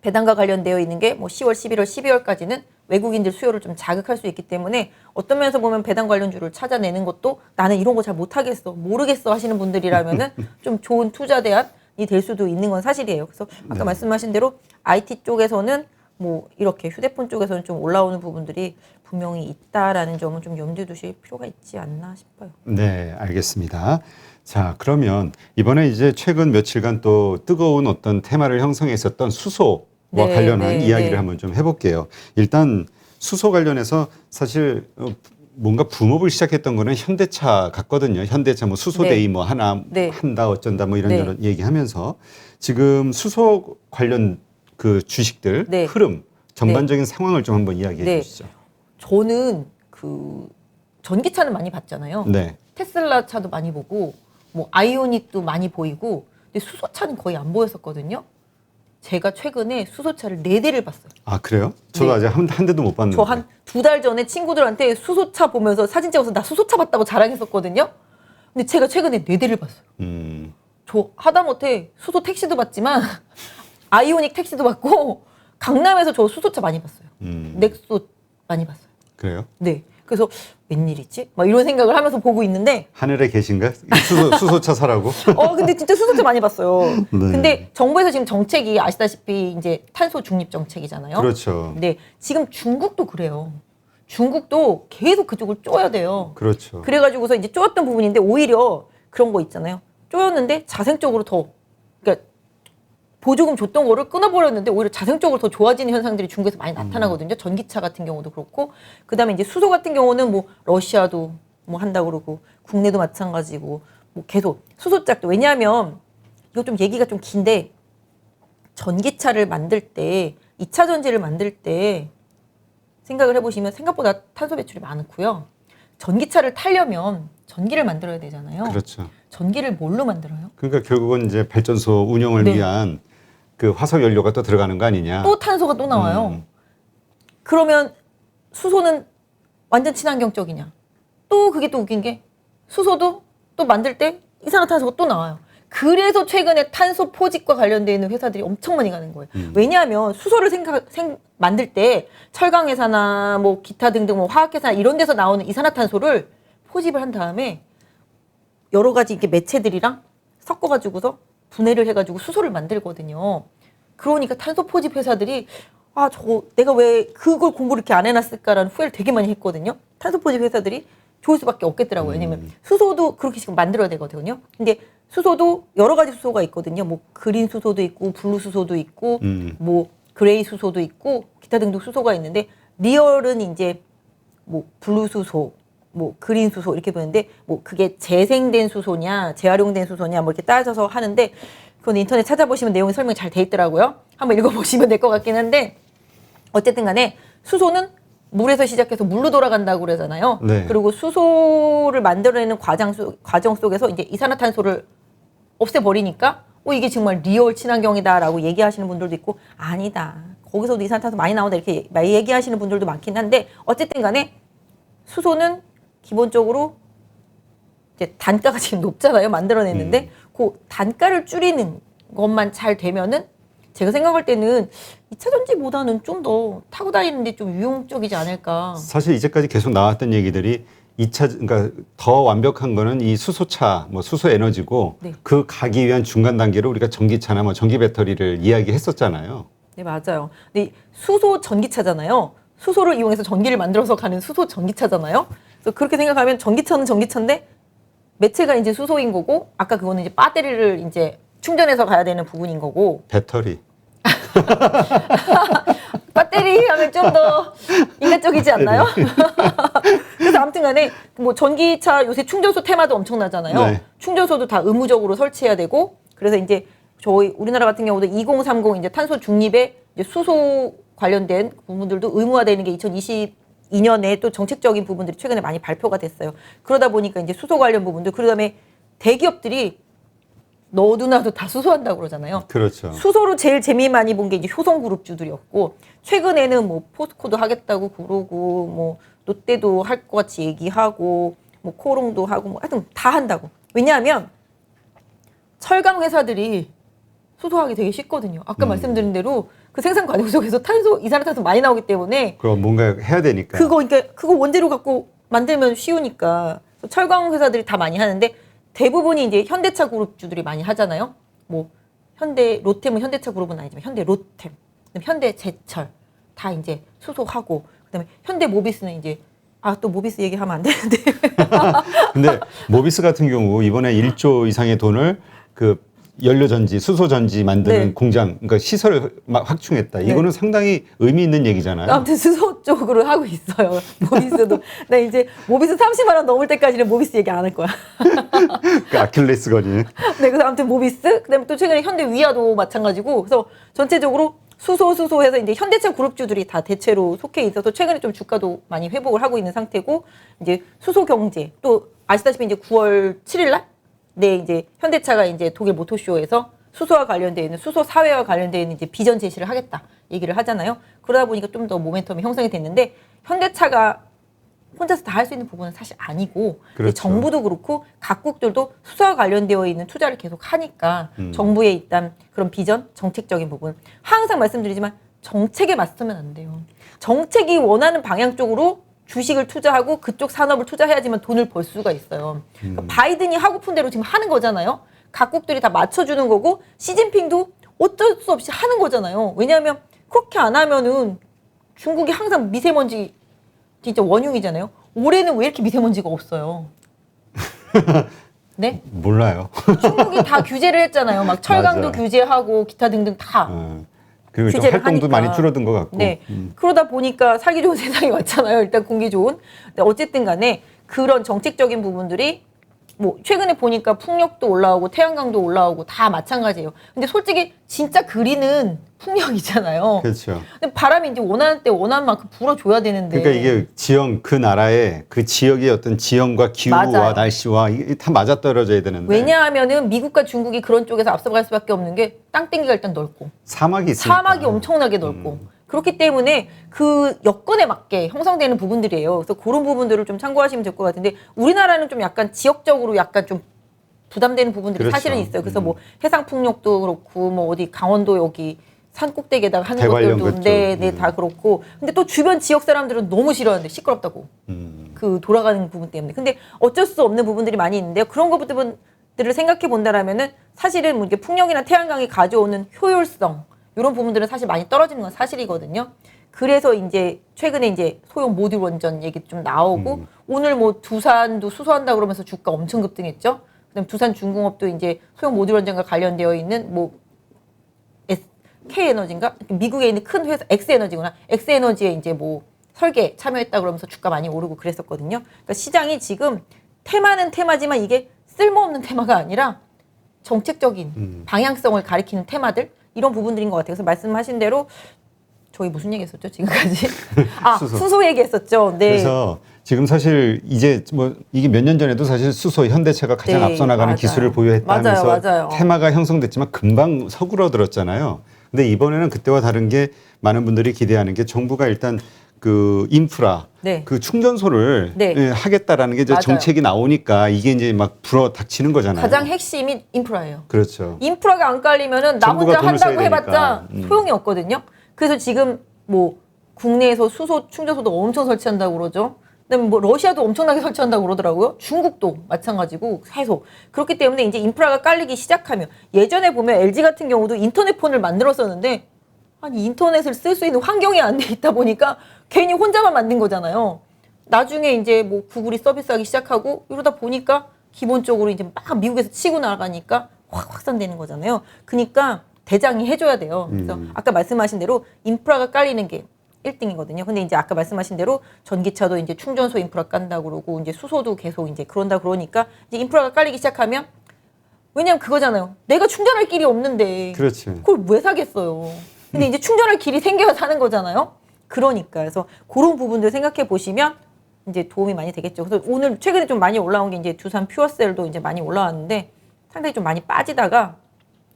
배당과 관련되어 있는 게 뭐 10월, 11월, 12월까지는 외국인들 수요를 좀 자극할 수 있기 때문에 어떤 면에서 보면 배당 관련주를 찾아내는 것도 나는 이런 거 잘 못하겠어, 모르겠어 하시는 분들이라면은 좀 좋은 투자 대안이 될 수도 있는 건 사실이에요. 그래서 아까 말씀하신 대로 IT 쪽에서는 뭐 이렇게 휴대폰 쪽에서는 좀 올라오는 부분들이 분명히 있다라는 점은 좀 염두에 두실 필요가 있지 않나 싶어요. 네, 알겠습니다. 자, 그러면 이번에 이제 최근 며칠간 또 뜨거운 어떤 테마를 형성했었던 수소와 네, 관련한 네, 이야기를 네. 한번 좀 해볼게요. 일단 수소 관련해서 사실 뭔가 붐업을 시작했던 거는 현대차 같거든요. 현대차 뭐 수소데이 네. 뭐 하나 네. 한다 어쩐다 뭐 네. 이런 얘기하면서 지금 수소 관련 그 주식들 네. 흐름 전반적인 상황을 좀 한번 이야기해 네. 주시죠. 저는 그 전기차는 많이 봤잖아요. 네. 테슬라 차도 많이 보고 뭐 아이오닉도 많이 보이고 근데 수소차는 거의 안 보였었거든요. 제가 최근에 수소차를 4대를 봤어요. 아, 그래요? 저도 네. 아직 한 대도 못 봤는데. 저 한 2달 전에 친구들한테 수소차 보면서 사진 찍어서 나 수소차 봤다고 자랑했었거든요. 근데 제가 최근에 4대를 봤어요. 저 하다못해 수소 택시도 봤지만 아이오닉 택시도 봤고 강남에서 저 수소차 많이 봤어요. 넥소 많이 봤어요. 그래요? 네. 그래서 웬일이지? 막 이런 생각을 하면서 보고 있는데 하늘에 계신가? 수소차 사라고? 근데 진짜 수소차 많이 봤어요. 네. 근데 정부에서 지금 정책이 아시다시피 이제 탄소 중립 정책이잖아요. 그렇죠. 근데 지금 중국도 그래요. 중국도 계속 그쪽을 쪼야 돼요. 그렇죠. 그래가지고서 이제 쪼였던 부분인데 오히려 그런 거 있잖아요. 쪼였는데 자생적으로 더, 그러니까 보조금 줬던 거를 끊어버렸는데 오히려 자생적으로 더 좋아지는 현상들이 중국에서 많이 나타나거든요. 전기차 같은 경우도 그렇고, 그 다음에 이제 수소 같은 경우는 뭐 러시아도 뭐 한다고 그러고, 국내도 마찬가지고, 뭐 계속 수소짝도. 왜냐하면 이거 좀 얘기가 좀 긴데, 전기차를 만들 때, 2차 전지를 만들 때 생각을 해보시면 생각보다 탄소 배출이 많고요. 전기차를 타려면 전기를 만들어야 되잖아요. 그렇죠. 전기를 뭘로 만들어요? 그러니까 결국은 이제 발전소 운영을 네. 위한 그 화석 연료가 또 들어가는 거 아니냐. 또 탄소가 또 나와요. 그러면 수소는 완전 친환경적이냐? 또 그게 또 웃긴 게 수소도 또 만들 때 이산화탄소가 또 나와요. 그래서 최근에 탄소 포집과 관련되어 있는 회사들이 엄청 많이 가는 거예요. 왜냐하면 수소를 만들 때 철강 회사나 뭐 기타 등등 뭐 화학회사 이런 데서 나오는 이산화탄소를 포집을 한 다음에 여러 가지 이렇게 매체들이랑 섞어가지고서 분해를 해가지고 수소를 만들거든요. 그러니까 탄소 포집 회사들이 내가 왜 그걸 공부를 이렇게 안 해놨을까라는 후회를 되게 많이 했거든요. 탄소 포집 회사들이 좋을 수밖에 없겠더라고요. 왜냐면 수소도 그렇게 지금 만들어야 되거든요. 근데 수소도 여러 가지 수소가 있거든요. 뭐 그린 수소도 있고 블루 수소도 있고 뭐 그레이 수소도 있고 기타 등등 수소가 있는데 리얼은 이제 뭐 블루 수소, 뭐 그린 수소 이렇게 보는데 뭐 그게 재생된 수소냐 재활용된 수소냐 뭐 이렇게 따져서 하는데 그건 인터넷 찾아보시면 내용이 설명이 잘 돼 있더라고요. 한번 읽어보시면 될 것 같긴 한데 어쨌든 간에 수소는 물에서 시작해서 물로 돌아간다고 그러잖아요. 네. 그리고 수소를 만들어내는 과정 속에서 이제 이산화탄소를 없애버리니까 이게 정말 리얼 친환경이다라고 얘기하시는 분들도 있고 아니다. 거기서도 이산화탄소 많이 나온다 이렇게 얘기하시는 분들도 많긴 한데 어쨌든 간에 수소는 기본적으로 이제 단가가 지금 높잖아요. 만들어냈는데 그 단가를 줄이는 것만 잘 되면은 제가 생각할 때는 2차 전지보다는 좀 더 타고 다니는데 좀 유용적이지 않을까. 사실 이제까지 계속 나왔던 얘기들이 그러니까 더 완벽한 거는 이 수소차, 뭐 수소 에너지고 네. 그 가기 위한 중간 단계로 우리가 전기차나 뭐 전기 배터리를 이야기했었잖아요. 네, 맞아요. 근데 수소 전기차잖아요. 수소를 이용해서 전기를 만들어서 가는 수소 전기차잖아요. 그래서 그렇게 생각하면 전기차는 전기차인데 매체가 이제 수소인 거고 아까 그거는 이제 배터리를 이제 충전해서 가야 되는 부분인 거고. 배터리. 배터리 하면 좀 더 인간적이지 않나요? 그래서 아무튼 간에 뭐 전기차 요새 충전소 테마도 엄청나잖아요. 네. 충전소도 다 의무적으로 설치해야 되고 그래서 이제 저희 우리나라 같은 경우도 2030 이제 탄소 중립에 이제 수소 관련된 부분들도 의무화되는 게 2022년에 또 정책적인 부분들이 최근에 많이 발표가 됐어요. 그러다 보니까 이제 수소 관련 부분들 그다음에 대기업들이 너도 나도 다 수소한다고 그러잖아요. 그렇죠. 수소로 제일 재미 많이 본 게 이제 효성그룹주들이었고 최근에는 뭐 포스코도 하겠다고 그러고 뭐 롯데도 할 것 같이 얘기하고 뭐 코롱도 하고 뭐 하여튼 다 한다고. 왜냐하면 철강 회사들이 수소하기 되게 쉽거든요. 아까 말씀드린 대로 그 생산 과정 속에서 이산화탄소 많이 나오기 때문에 그럼 뭔가 해야 되니까. 그러니까 그거 원재료 갖고 만들면 쉬우니까 철강 회사들이 다 많이 하는데 대부분이 이제 현대차 그룹주들이 많이 하잖아요. 뭐 롯템은 현대차 그룹은 아니지만 현대 롯템, 현대 제철 다 이제 수소하고 그다음에 현대 모비스는 이제 또 모비스 얘기하면 안 되는데. 근데 모비스 같은 경우 이번에 1조 이상의 돈을 그 연료전지, 수소전지 만드는 네. 공장, 그러니까 시설을 막 확충했다. 이거는 상당히 의미 있는 얘기잖아요. 아무튼 수소 쪽으로 하고 있어요. 모비스도. 나 이제 모비스 30만 원 넘을 때까지는 모비스 얘기 안 할 거야. 그 아킬레스건이. 네, 그래서 아무튼 모비스, 그다음에 또 최근에 현대 위아도 마찬가지고, 그래서 전체적으로 수소해서 이제 현대차 그룹주들이 다 대체로 속해 있어서 최근에 좀 주가도 많이 회복을 하고 있는 상태고, 이제 수소 경제 또 아시다시피 이제 9월 7일날 네 이제 현대차가 이제 독일 모토쇼에서 수소와 관련되어 있는 수소 사회와 관련되어 있는 이제 비전 제시를 하겠다 얘기를 하잖아요. 그러다 보니까 좀 더 모멘텀이 형성이 됐는데 현대차가 혼자서 다 할 수 있는 부분은 사실 아니고 그렇죠. 정부도 그렇고 각국들도 수소와 관련되어 있는 투자를 계속 하니까 정부의 일단 그런 비전, 정책적인 부분 항상 말씀드리지만 정책에 맞서면 안 돼요. 정책이 원하는 방향 쪽으로 주식을 투자하고 그쪽 산업을 투자해야지만 돈을 벌 수가 있어요. 그러니까 바이든이 하고픈 대로 지금 하는 거잖아요. 각국들이 다 맞춰주는 거고 시진핑도 어쩔 수 없이 하는 거잖아요. 왜냐하면 그렇게 안 하면은 중국이 항상 미세먼지 진짜 원흉이잖아요. 올해는 왜 이렇게 미세먼지가 없어요? 네? 몰라요. 중국이 다 규제를 했잖아요. 막 철강도 맞아. 규제하고 기타 등등 다. 그리고 좀 규제를 활동도 하니까. 많이 줄어든 것 같고. 네. 그러다 보니까 살기 좋은 세상이 왔잖아요. 일단 공기 좋은. 근데 어쨌든 간에 그런 정책적인 부분들이 뭐 최근에 보니까 풍력도 올라오고 태양광도 올라오고 다 마찬가지예요. 근데 솔직히 진짜 그리는 풍력이잖아요. 그렇죠. 근데 바람이 이제 원하는 때 원하는 만큼 불어줘야 되는데. 그러니까 이게 지형 그 나라의 그 지역의 어떤 지형과 기후와 맞아요. 날씨와 이게 다 맞아떨어져야 되는데 왜냐하면은 미국과 중국이 그런 쪽에서 앞서갈 수밖에 없는 게 땅땡기가 일단 넓고 사막이 있으니까. 사막이 엄청나게 넓고 그렇기 때문에 그 여건에 맞게 형성되는 부분들이에요. 그래서 그런 부분들을 좀 참고하시면 될 것 같은데 우리나라는 좀 약간 지역적으로 약간 좀 부담되는 부분들이 그렇죠. 사실은 있어요. 그래서 뭐 해상 풍력도 그렇고 뭐 어디 강원도 여기 산 꼭대기에다가 하는 대관령 것들도 그쪽. 네, 다 그렇고 근데 또 주변 지역 사람들은 너무 싫어하는데 시끄럽다고 그 돌아가는 부분 때문에 근데 어쩔 수 없는 부분들이 많이 있는데요. 그런 부분들을 생각해 본다라면은 사실은 뭐 이게 풍력이나 태양광이 가져오는 효율성 이런 부분들은 사실 많이 떨어지는 건 사실이거든요. 그래서 이제 최근에 이제 소형 모듈 원전 얘기 좀 나오고 오늘 뭐 두산도 수소한다 그러면서 주가 엄청 급등했죠. 그다음 두산 중공업도 이제 소형 모듈 원전과 관련되어 있는 뭐 K에너지인가? 미국에 있는 큰 회사 엑스에너지구나. 엑스에너지에 이제 뭐 설계 참여했다 그러면서 주가 많이 오르고 그랬었거든요. 그러니까 시장이 지금 테마는 테마지만 이게 쓸모없는 테마가 아니라 정책적인 방향성을 가리키는 테마들 이런 부분들인 것 같아요. 그래서 말씀하신 대로 저희 무슨 얘기했었죠 지금까지? 아 수소 얘기했었죠. 네. 그래서 지금 사실 이제 뭐 이게 몇 년 전에도 사실 수소 현대차가 가장 네, 앞서 나가는 맞아요. 기술을 보유했다면서 맞아요. 테마가 형성됐지만 금방 서구러들었잖아요. 근데 이번에는 그때와 다른 게 많은 분들이 기대하는 게 정부가 일단 그 인프라, 네. 그 충전소를 네. 예, 하겠다라는 게 이제 맞아요. 정책이 나오니까 이게 이제 막 불어 닥치는 거잖아요. 가장 핵심이 인프라예요. 그렇죠. 인프라가 안 깔리면은 나 정부가 혼자 돈을 써야 한다고 해봤자 되니까. 소용이 없거든요. 그래서 지금 뭐 국내에서 수소 충전소도 엄청 설치한다고 그러죠. 그다음에 뭐 러시아도 엄청나게 설치한다고 그러더라고요. 중국도 마찬가지고 계속 그렇기 때문에 이제 인프라가 깔리기 시작하면 예전에 보면 LG 같은 경우도 인터넷 폰을 만들었었는데 아니 인터넷을 쓸 수 있는 환경이 안 돼 있다 보니까 괜히 혼자만 만든 거잖아요. 나중에 이제 뭐 구글이 서비스하기 시작하고 이러다 보니까 기본적으로 이제 막 미국에서 치고 나가니까 확 확산되는 거잖아요. 그러니까 대장이 해줘야 돼요. 그래서 아까 말씀하신 대로 인프라가 깔리는 게 1등이거든요. 근데 이제 아까 말씀하신 대로 전기차도 이제 충전소 인프라 깐다고 그러고 이제 수소도 계속 이제 그런다 그러니까 이제 인프라가 깔리기 시작하면 왜냐면 그거잖아요. 내가 충전할 길이 없는데 그렇지. 그걸 왜 사겠어요. 근데 이제 충전할 길이 생겨야 사는 거잖아요. 그러니까 그래서 그런 부분들 생각해 보시면 이제 도움이 많이 되겠죠. 그래서 오늘 최근에 좀 많이 올라온 게 이제 두산 퓨어셀도 이제 많이 올라왔는데 상당히 좀 많이 빠지다가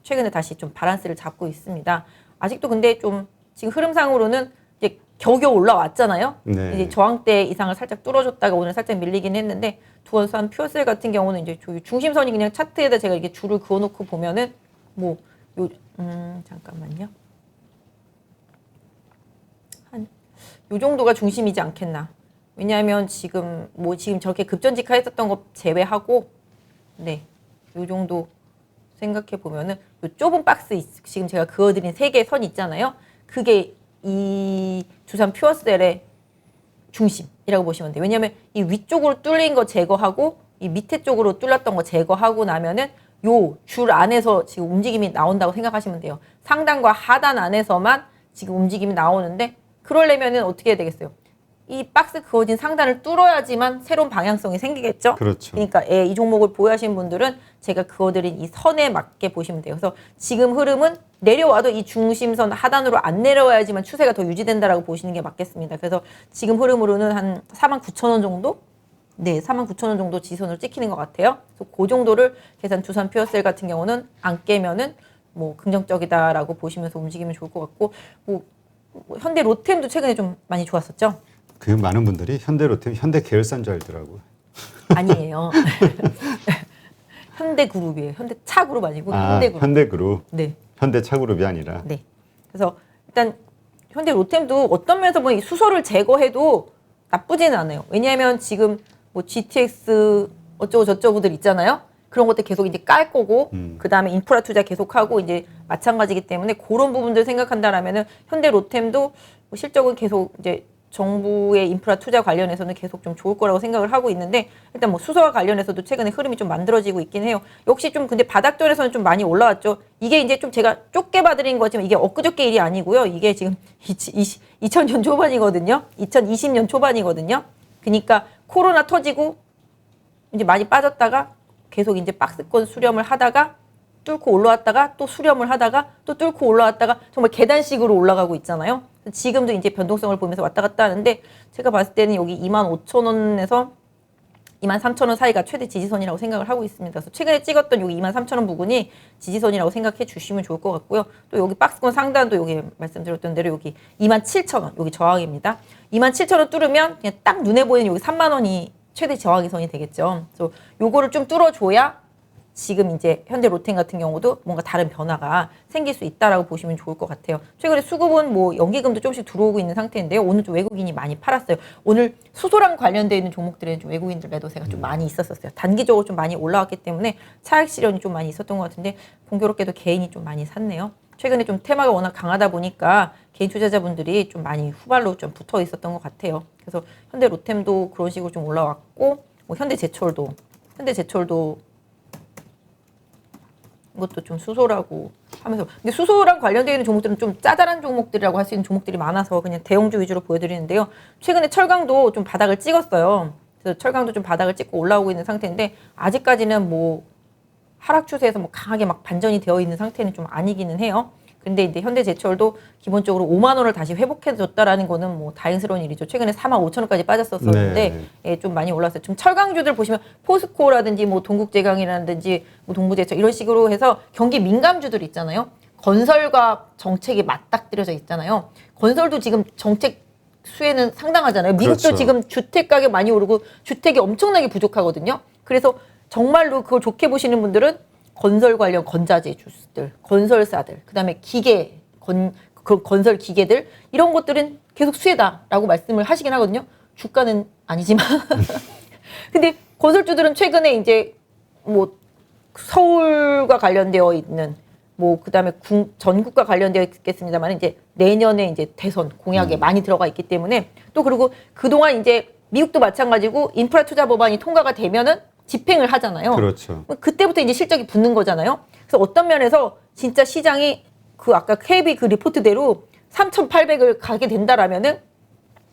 최근에 다시 좀 바란스를 잡고 있습니다. 아직도 근데 좀 지금 흐름상으로는 이제 겨우겨우 올라왔잖아요. 네. 이제 저항대 이상을 살짝 뚫어줬다가 오늘 살짝 밀리긴 했는데 두산 퓨어셀 같은 경우는 이제 저기 중심선이 그냥 차트에다 제가 이게 줄을 그어놓고 보면은 뭐 요 잠깐만요. 한 요 정도가 중심이지 않겠나. 왜냐하면 지금 저렇게 급전직하 했었던 거 제외하고 네, 요 정도 생각해 보면은 요 좁은 박스 지금 제가 그어드린 3개의 선 있잖아요. 그게 이 두산 퓨어셀의 중심이라고 보시면 돼요. 왜냐하면 이 위쪽으로 뚫린 거 제거하고 이 밑에 쪽으로 뚫렸던 거 제거하고 나면은 요 줄 안에서 지금 움직임이 나온다고 생각하시면 돼요. 상단과 하단 안에서만 지금 움직임이 나오는데 그러려면은 어떻게 해야 되겠어요? 이 박스 그어진 상단을 뚫어야지만 새로운 방향성이 생기겠죠? 그렇죠. 그러니까 이 종목을 보유하신 분들은 제가 그어드린 이 선에 맞게 보시면 돼요. 그래서 지금 흐름은 내려와도 이 중심선 하단으로 안 내려와야지만 추세가 더 유지된다라고 보시는 게 맞겠습니다. 그래서 지금 흐름으로는 한 49,000원 정도? 네, 49,000원 정도 지선을 찍히는 것 같아요. 그래서 그 정도를 계산 두산 퓨어셀 같은 경우는 안 깨면은 뭐 긍정적이다라고 보시면서 움직이면 좋을 것 같고 뭐 현대 로템도 최근에 좀 많이 좋았었죠. 그 많은 분들이 현대로템, 현대 계열사인 줄 알더라고요. 아니에요. 현대그룹이에요. 현대차그룹 아니고 현대그룹. 현대그룹. 네. 현대차그룹이 아니라. 네. 그래서 일단 현대 로템도 어떤 면에서 보면 이 수소를 제거해도 나쁘지는 않아요. 왜냐하면 지금 뭐 GTX 어쩌고 저쩌고들 있잖아요. 그런 것들 계속 이제 깔 거고, 그 다음에 인프라 투자 계속하고 이제 마찬가지기 때문에 그런 부분들 생각한다라면은 현대 로템도 뭐 실적은 계속 이제 정부의 인프라 투자 관련해서는 계속 좀 좋을 거라고 생각을 하고 있는데, 일단 뭐 수소와 관련해서도 최근에 흐름이 좀 만들어지고 있긴 해요. 역시 좀 근데 바닥권에서는 좀 많이 올라왔죠. 이게 이제 좀 제가 좁게 봐드린 거지만 이게 엊그저께 일이 아니고요. 이게 지금 2000년 초반이거든요. 2020년 초반이거든요. 그러니까 코로나 터지고 이제 많이 빠졌다가 계속 이제 박스권 수렴을 하다가 뚫고 올라왔다가 또 수렴을 하다가 또 뚫고 올라왔다가 정말 계단식으로 올라가고 있잖아요. 지금도 이제 변동성을 보면서 왔다 갔다 하는데, 제가 봤을 때는 여기 25,000원에서 23,000원 사이가 최대 지지선이라고 생각을 하고 있습니다. 그래서 최근에 찍었던 여기 23,000원 부근이 지지선이라고 생각해 주시면 좋을 것 같고요. 또 여기 박스권 상단도 여기 말씀드렸던 대로 여기 27,000원 여기 저항입니다. 27,000원 뚫으면 그냥 딱 눈에 보이는 여기 3만 원이 최대 저항의 선이 되겠죠. 그래서 요거를 좀 뚫어줘야 지금 이제 현대 로템 같은 경우도 뭔가 다른 변화가 생길 수 있다라고 보시면 좋을 것 같아요. 최근에 수급은 뭐 연기금도 조금씩 들어오고 있는 상태인데요. 오늘 좀 외국인이 많이 팔았어요. 오늘 수소랑 관련되어 있는 종목들에는 좀 외국인들 매도세가 좀 많이 있었어요. 단기적으로 좀 많이 올라왔기 때문에 차익 실현이 좀 많이 있었던 것 같은데, 공교롭게도 개인이 좀 많이 샀네요. 최근에 좀 테마가 워낙 강하다 보니까 개인 투자자분들이 좀 많이 후발로 좀 붙어 있었던 것 같아요. 그래서 현대 로템도 그런 식으로 좀 올라왔고, 뭐 현대제철도 이것도 좀 수소라고 하면서, 근데 수소랑 관련되어 있는 종목들은 좀 짜잘한 종목들이라고 할 수 있는 종목들이 많아서 그냥 대형주 위주로 보여드리는데요. 최근에 철강도 좀 바닥을 찍었어요. 그래서 철강도 좀 바닥을 찍고 올라오고 있는 상태인데, 아직까지는 뭐 하락 추세에서 뭐 강하게 막 반전이 되어 있는 상태는 좀 아니기는 해요. 근데 이제 현대제철도 기본적으로 5만 원을 다시 회복해줬다라는 거는 뭐 다행스러운 일이죠. 최근에 4만 5천 원까지 빠졌었는데 네. 예, 좀 많이 올랐어요. 지금 철강주들 보시면 포스코라든지 뭐 동국제강이라든지 뭐 동부제철 이런 식으로 해서 경기 민감주들 있잖아요. 건설과 정책이 맞닥뜨려져 있잖아요. 건설도 지금 정책 수혜는 상당하잖아요. 미국도 그렇죠. 지금 주택 가격 많이 오르고 주택이 엄청나게 부족하거든요. 그래서 정말로 그걸 좋게 보시는 분들은 건설 관련 건자재 주스들, 건설사들, 그다음에 기계, 건설 기계들 이런 것들은 계속 수혜다라고 말씀을 하시긴 하거든요. 주가는 아니지만. 근데 건설주들은 최근에 이제 뭐 서울과 관련되어 있는 뭐 그다음에 전국과 관련되어 있겠습니다만 이제 내년에 이제 대선 공약에 많이 들어가 있기 때문에, 또 그리고 그동안 이제 미국도 마찬가지고 인프라 투자 법안이 통과가 되면은 집행을 하잖아요. 그렇죠. 그때부터 이제 실적이 붙는 거잖아요. 그래서 어떤 면에서 진짜 시장이 그 아까 KB 그 리포트대로 3,800을 가게 된다라면은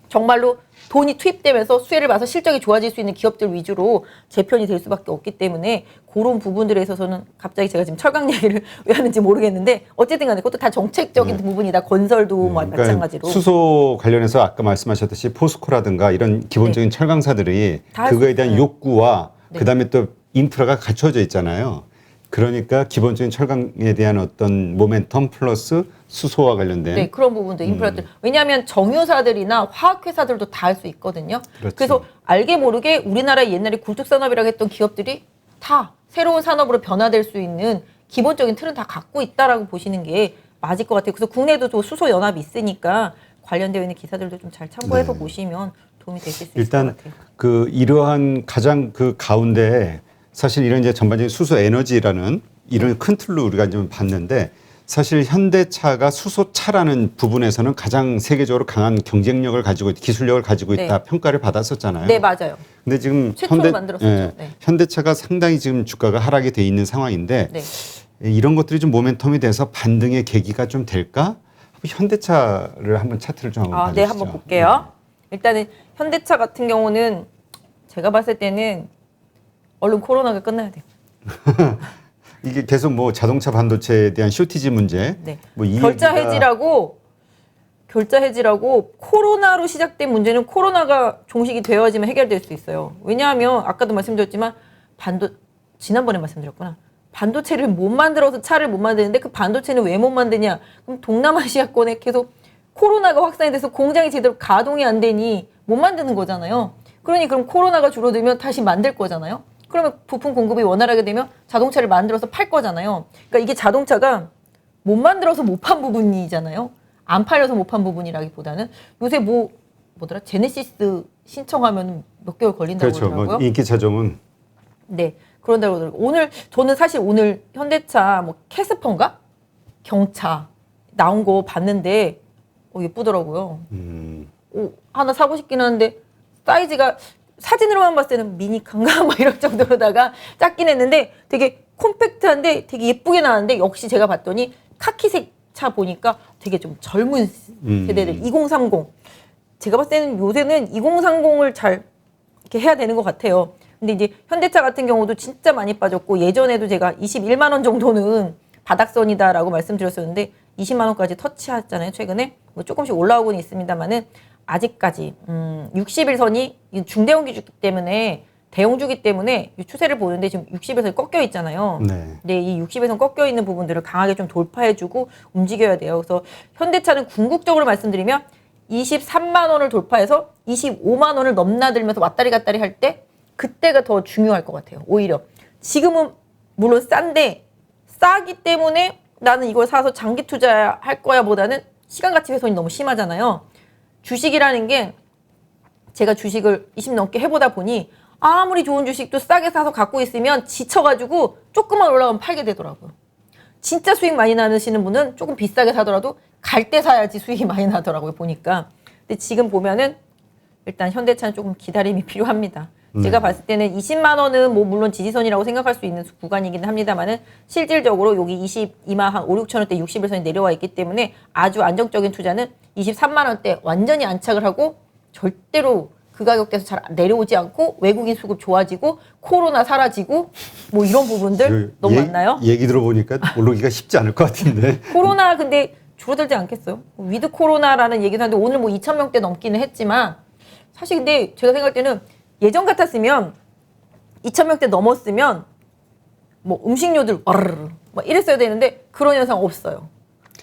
정말로 돈이 투입되면서 수혜를 봐서 실적이 좋아질 수 있는 기업들 위주로 재편이 될 수밖에 없기 때문에, 그런 부분들에 있어서는 갑자기 제가 지금 철강 얘기를 왜 하는지 모르겠는데, 어쨌든 간에 그것도 다 정책적인 부분이다. 건설도 마찬가지로. 수소 관련해서 아까 말씀하셨듯이 포스코라든가 이런 기본적인 철강사들이 다할수 그거에 대한 있어요. 욕구와 네. 그다음에 또 인프라가 갖춰져 있잖아요. 그러니까 기본적인 철강에 대한 어떤 모멘텀 플러스 수소와 관련된 네, 그런 부분도 인프라들. 왜냐하면 정유사들이나 화학회사들도 다 할 수 있거든요. 그렇죠. 그래서 알게 모르게 우리나라 옛날에 굴뚝산업이라고 했던 기업들이 다 새로운 산업으로 변화될 수 있는 기본적인 틀은 다 갖고 있다라고 보시는 게 맞을 것 같아요. 그래서 국내에도 또 수소 연합이 있으니까 관련되어 있는 기사들도 좀 잘 참고해서 네. 보시면 도움이 되실 수 있을 것 일단 같아요. 그 이러한 가장 그 가운데 사실 이런 이제 전반적인 수소 에너지라는 이런 큰 틀로 우리가 좀 봤는데, 사실 현대차가 수소차라는 부분에서는 가장 세계적으로 강한 경쟁력을 가지고 기술력을 가지고 있다 네. 평가를 받았었잖아요. 네, 맞아요. 근데 지금 최초로 만들었었죠. 네. 현대차가 상당히 지금 주가가 하락이 돼 있는 상황인데, 네. 이런 것들이 좀 모멘텀이 돼서 반등의 계기가 좀 될까? 현대차를 한번 차트를 좀 한번 네, 봐주시죠. 한번 볼게요. 일단은 현대차 같은 경우는 제가 봤을 때는 얼른 코로나가 끝나야 돼요. 이게 계속 뭐 자동차 반도체에 대한 쇼티지 문제, 네. 뭐 이 결자 얘기가 해지라고 코로나로 시작된 문제는 코로나가 종식이 되어야지만 해결될 수 있어요. 왜냐하면 아까도 말씀드렸지만 지난번에 말씀드렸구나. 반도체를 못 만들어서 차를 못 만드는데 그 반도체는 왜 못 만드냐? 그럼 동남아시아권에 계속 코로나가 확산이 돼서 공장이 제대로 가동이 안 되니 못 만드는 거잖아요. 그러니 그럼 코로나가 줄어들면 다시 만들 거잖아요. 그러면 부품 공급이 원활하게 되면 자동차를 만들어서 팔 거잖아요. 그러니까 이게 자동차가 못 만들어서 못 판 부분이잖아요. 안 팔려서 못 판 부분이라기보다는 요새 뭐 뭐더라 제네시스 신청하면 몇 개월 걸린다고 그렇죠. 그러더라고요. 뭐 인기 차종은 네, 그런다고 그러더라고요. 오늘 저는 사실 오늘 현대차 뭐 캐스퍼인가 경차 나온 거 봤는데 예쁘더라고요. 하나 사고 싶긴 한데 사이즈가 사진으로만 봤을 때는 미니칸가 막 이럴 정도로다가 작긴 했는데 되게 콤팩트한데 되게 예쁘게 나왔는데 역시 제가 봤더니 카키색 차 보니까 되게 좀 젊은 세대들 2030 제가 봤을 때는 요새는 2030을 잘 이렇게 해야 되는 것 같아요. 근데 이제 현대차 같은 경우도 진짜 많이 빠졌고 예전에도 제가 21만 원 정도는 바닥선이다라고 말씀드렸었는데 20만 원까지 터치했잖아요. 최근에 뭐 조금씩 올라오고는 있습니다만은 아직까지 60일선이 중대형기주기 때문에 대형주기 때문에 이 추세를 보는데 지금 60일선이 꺾여 있잖아요. 네. 네, 이 60일선 꺾여 있는 부분들을 강하게 좀 돌파해주고 움직여야 돼요. 그래서 현대차는 궁극적으로 말씀드리면 23만 원을 돌파해서 25만 원을 넘나들면서 왔다리 갔다리 할 때 그때가 더 중요할 것 같아요. 오히려 지금은 물론 싼데 싸기 때문에 나는 이걸 사서 장기 투자할 거야 보다는 시간 가치 훼손이 너무 심하잖아요. 주식이라는 게 제가 주식을 20 넘게 해보다 보니 아무리 좋은 주식도 싸게 사서 갖고 있으면 지쳐가지고 조금만 올라가면 팔게 되더라고요. 진짜 수익 많이 나시는 분은 조금 비싸게 사더라도 갈 때 사야지 수익이 많이 나더라고요, 보니까. 근데 지금 보면은 일단 현대차는 조금 기다림이 필요합니다. 제가 봤을 때는 20만 원은 뭐 물론 지지선이라고 생각할 수 있는 구간이기는 합니다만은 실질적으로 여기 22만 한 5, 6천 원대 60일선이 내려와 있기 때문에 아주 안정적인 투자는 23만 원대 완전히 안착을 하고 절대로 그 가격대에서 잘 내려오지 않고 외국인 수급 좋아지고 코로나 사라지고 뭐 이런 부분들 너무 많나요? 얘기 들어보니까 오르기가 쉽지 않을 것 같은데. 코로나 근데 줄어들지 않겠어요? 위드 코로나라는 얘기도 하는데 오늘 뭐 2천 명대 넘기는 했지만 사실 근데 제가 생각할 때는 예전 같았으면 2천 명대 넘었으면 뭐 음식료들 와르르 막 이랬어야 되는데 그런 현상 없어요.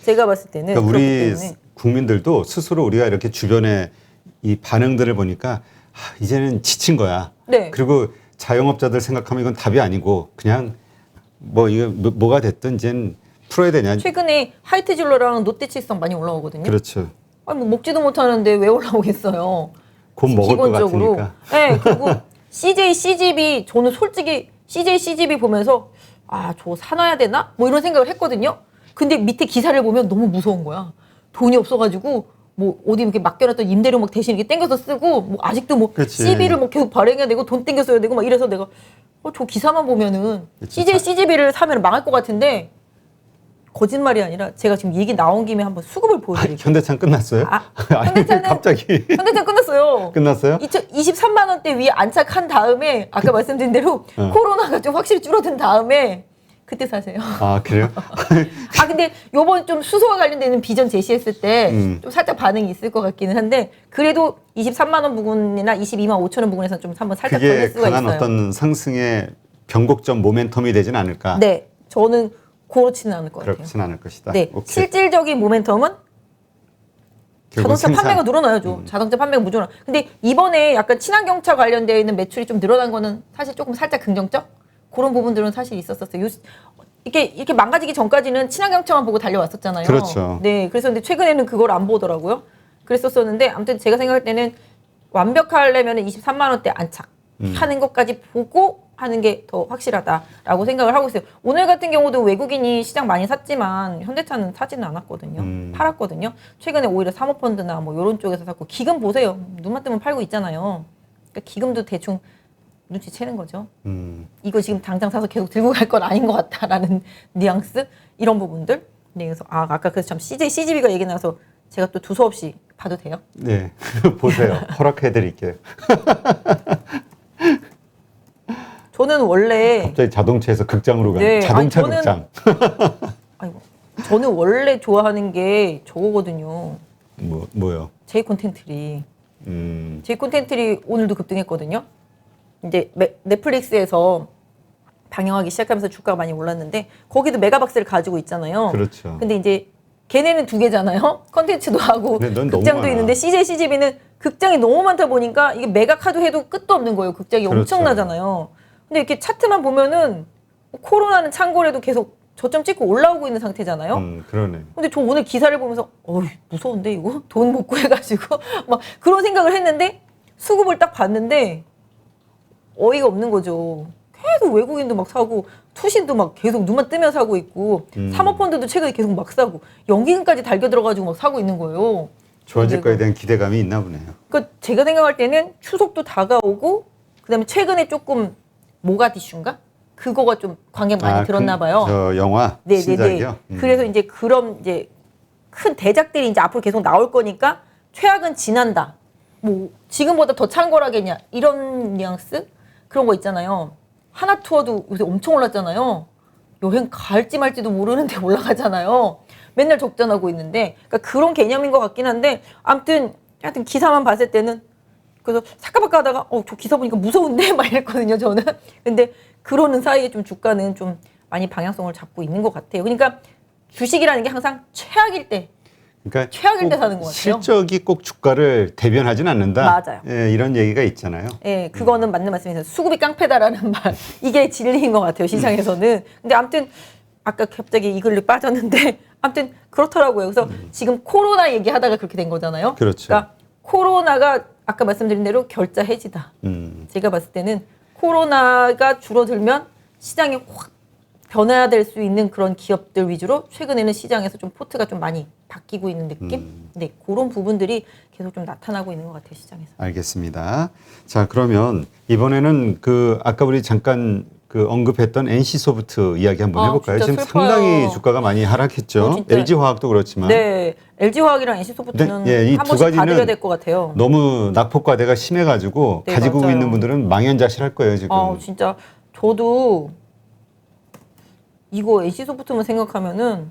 제가 봤을 때는 그러니까 그렇기 우리 때문에. 국민들도 스스로 우리가 이렇게 주변에 이 반응들을 보니까 이제는 지친 거야. 네. 그리고 자영업자들 생각하면 이건 답이 아니고 그냥 뭐 이거 뭐가 됐든 이제는 풀어야 되냐. 최근에 하이트질러랑 롯데칠성 많이 올라오거든요. 그렇죠. 아니 뭐 먹지도 못하는데 왜 올라오겠어요? 곧 먹을 것 기본적으로. 같으니까. 네, 그리고 CJ CGV 저는 솔직히 CJ CGV 보면서 저 사놔야 되나? 뭐 이런 생각을 했거든요. 근데 밑에 기사를 보면 너무 무서운 거야. 돈이 없어가지고 뭐 어디 이렇게 맡겨놨던 임대료 막 대신 이렇게 땡겨서 쓰고 뭐 아직도 뭐 그치. CB를 뭐 계속 발행해야 되고 돈 땡겨 써야 되고 막 이래서 내가 저 기사만 보면은 그치. CJ CGV를 사면 망할 것 같은데 거짓말이 아니라 제가 지금 얘기 나온 김에 한번 수급을 보여드릴게요. 현대차는 끝났어요? 현대차는 갑자기 현대차 끝났어요. 끝났어요? 23만 원대 위에 안착한 다음에 아까 말씀드린 대로 코로나가 좀 확실히 줄어든 다음에 그때 사세요. 아 그래요? 근데 요번 좀 수소와 관련되는 비전 제시했을 때 좀 살짝 반응이 있을 것 같기는 한데 그래도 23만 원 부분이나 22만 5천 원 부분에서 좀 한번 살짝 그게 걸릴 수가 강한 있어요. 어떤 상승의 변곡점 모멘텀이 되진 않을까? 네, 저는 그렇지는 않을 것 같아요. 그렇진 않을 것이다. 네, 오케이. 실질적인 모멘텀은 결국 자동차 판매가 늘어나야죠. 자동차 판매가 무조건. 근데 이번에 약간 친환경차 관련되어 있는 매출이 좀 늘어난 거는 사실 조금 살짝 긍정적? 그런 부분들은 사실 있었어요. 이렇게 망가지기 전까지는 친환경차만 보고 달려왔었잖아요. 그렇죠. 네, 그래서 근데 최근에는 그걸 안 보더라고요. 그랬었었는데 아무튼 제가 생각할 때는 완벽하려면 23만 원대 안착 하는 것까지 보고 하는 게 더 확실하다라고 생각을 하고 있어요. 오늘 같은 경우도 외국인이 시장 많이 샀지만 현대차는 사지는 않았거든요. 팔았거든요. 최근에 오히려 사모펀드나 뭐 이런 쪽에서 샀고 기금 보세요. 눈만 뜨면 팔고 있잖아요. 그러니까 기금도 대충 눈치채는 거죠. 이거 지금 당장 사서 계속 들고 갈 건 아닌 것 같다라는 뉘앙스 이런 부분들. 네, 그래서 아까 그래서 참 CGV가 얘기 나서 제가 또 두서없이 봐도 돼요? 네, 보세요. 허락해드릴게요. 저는 원래 갑자기 자동차에서 극장으로 가는 네, 자동차 아니, 저는- 극장. 아이고 저는 원래 좋아하는 게 저거거든요. 뭐요? 제이 콘텐츠리. 음, 제이 콘텐츠리 오늘도 급등했거든요. 이제 넷플릭스에서 방영하기 시작하면서 주가가 많이 올랐는데 거기도 메가박스를 가지고 있잖아요. 그렇죠. 근데 이제 걔네는 두 개잖아요. 컨텐츠도 하고 근데 넌 너무 극장도 많아. 있는데 CJ CGV는 극장이 너무 많다 보니까 이게 메가카도 해도 끝도 없는 거예요. 극장이 그렇죠. 엄청나잖아요. 근데 이렇게 차트만 보면은 코로나는 창궐해도 계속 저점 찍고 올라오고 있는 상태잖아요. 그러네. 근데 저 오늘 기사를 보면서 무서운데 이거 돈 못 구해가지고 막 그런 생각을 했는데 수급을 딱 봤는데 어이가 없는 거죠. 계속 외국인도 막 사고 투신도 막 계속 눈만 뜨면 사고 있고 사모펀드도 최근에 계속 막 사고 연기금까지 달겨 들어가지고 막 사고 있는 거예요. 좋아질 거에 대한 기대감이 있나 보네요. 그러니까 제가 생각할 때는 추석도 다가오고 그다음에 최근에 조금 모가디슈인가? 그거가 좀 관객 많이 들었나 봐요. 저 영화 신작이요. 그래서 이제 그런 이제 큰 대작들이 이제 앞으로 계속 나올 거니까 최악은 지난다. 뭐 지금보다 더 창궐하겠냐 이런 뉘앙스 그런 거 있잖아요. 하나 투어도 요새 엄청 올랐잖아요. 여행 갈지 말지도 모르는데 올라가잖아요. 맨날 적전하고 있는데 그러니까 그런 개념인 것 같긴 한데 아무튼 하여튼 기사만 봤을 때는 그래서 사까박까 하다가 저 기사 보니까 무서운데 막 이랬거든요 저는. 근데 그러는 사이에 좀 주가는 좀 많이 방향성을 잡고 있는 것 같아요. 그러니까 주식이라는 게 항상 최악일 때 그러니까 최악일 때 사는 것 같아요. 실적이 꼭 주가를 대변하진 않는다. 맞아요. 예, 이런 얘기가 있잖아요. 예, 그거는 맞는 말씀이세요. 수급이 깡패다라는 말. 이게 진리인 것 같아요, 시장에서는. 근데 아무튼, 아까 갑자기 이 글로 빠졌는데, 아무튼 그렇더라고요. 그래서 지금 코로나 얘기하다가 그렇게 된 거잖아요. 그렇죠. 그러니까 코로나가 아까 말씀드린 대로 결자 해지다. 제가 봤을 때는 코로나가 줄어들면 시장이 확 변화될 수 있는 그런 기업들 위주로 최근에는 시장에서 좀 포트가 좀 많이 바뀌고 있는 느낌? 네, 그런 부분들이 계속 좀 나타나고 있는 것 같아요, 시장에서. 알겠습니다. 자, 그러면 이번에는 그 아까 우리 잠깐 그 언급했던 NC소프트 이야기 한번 해볼까요? 지금 슬퍼요. 상당히 주가가 많이 하락했죠. LG화학도 그렇지만. 네, LG화학이랑 NC소프트는 네, 이 한 두 번씩 가지는 봐드려야 될 것 같아요. 너무 낙폭과대가 심해가지고 네, 가지고 맞아요. 있는 분들은 망연자실할 거예요 지금. 진짜 저도 이거 NC소프트만 생각하면은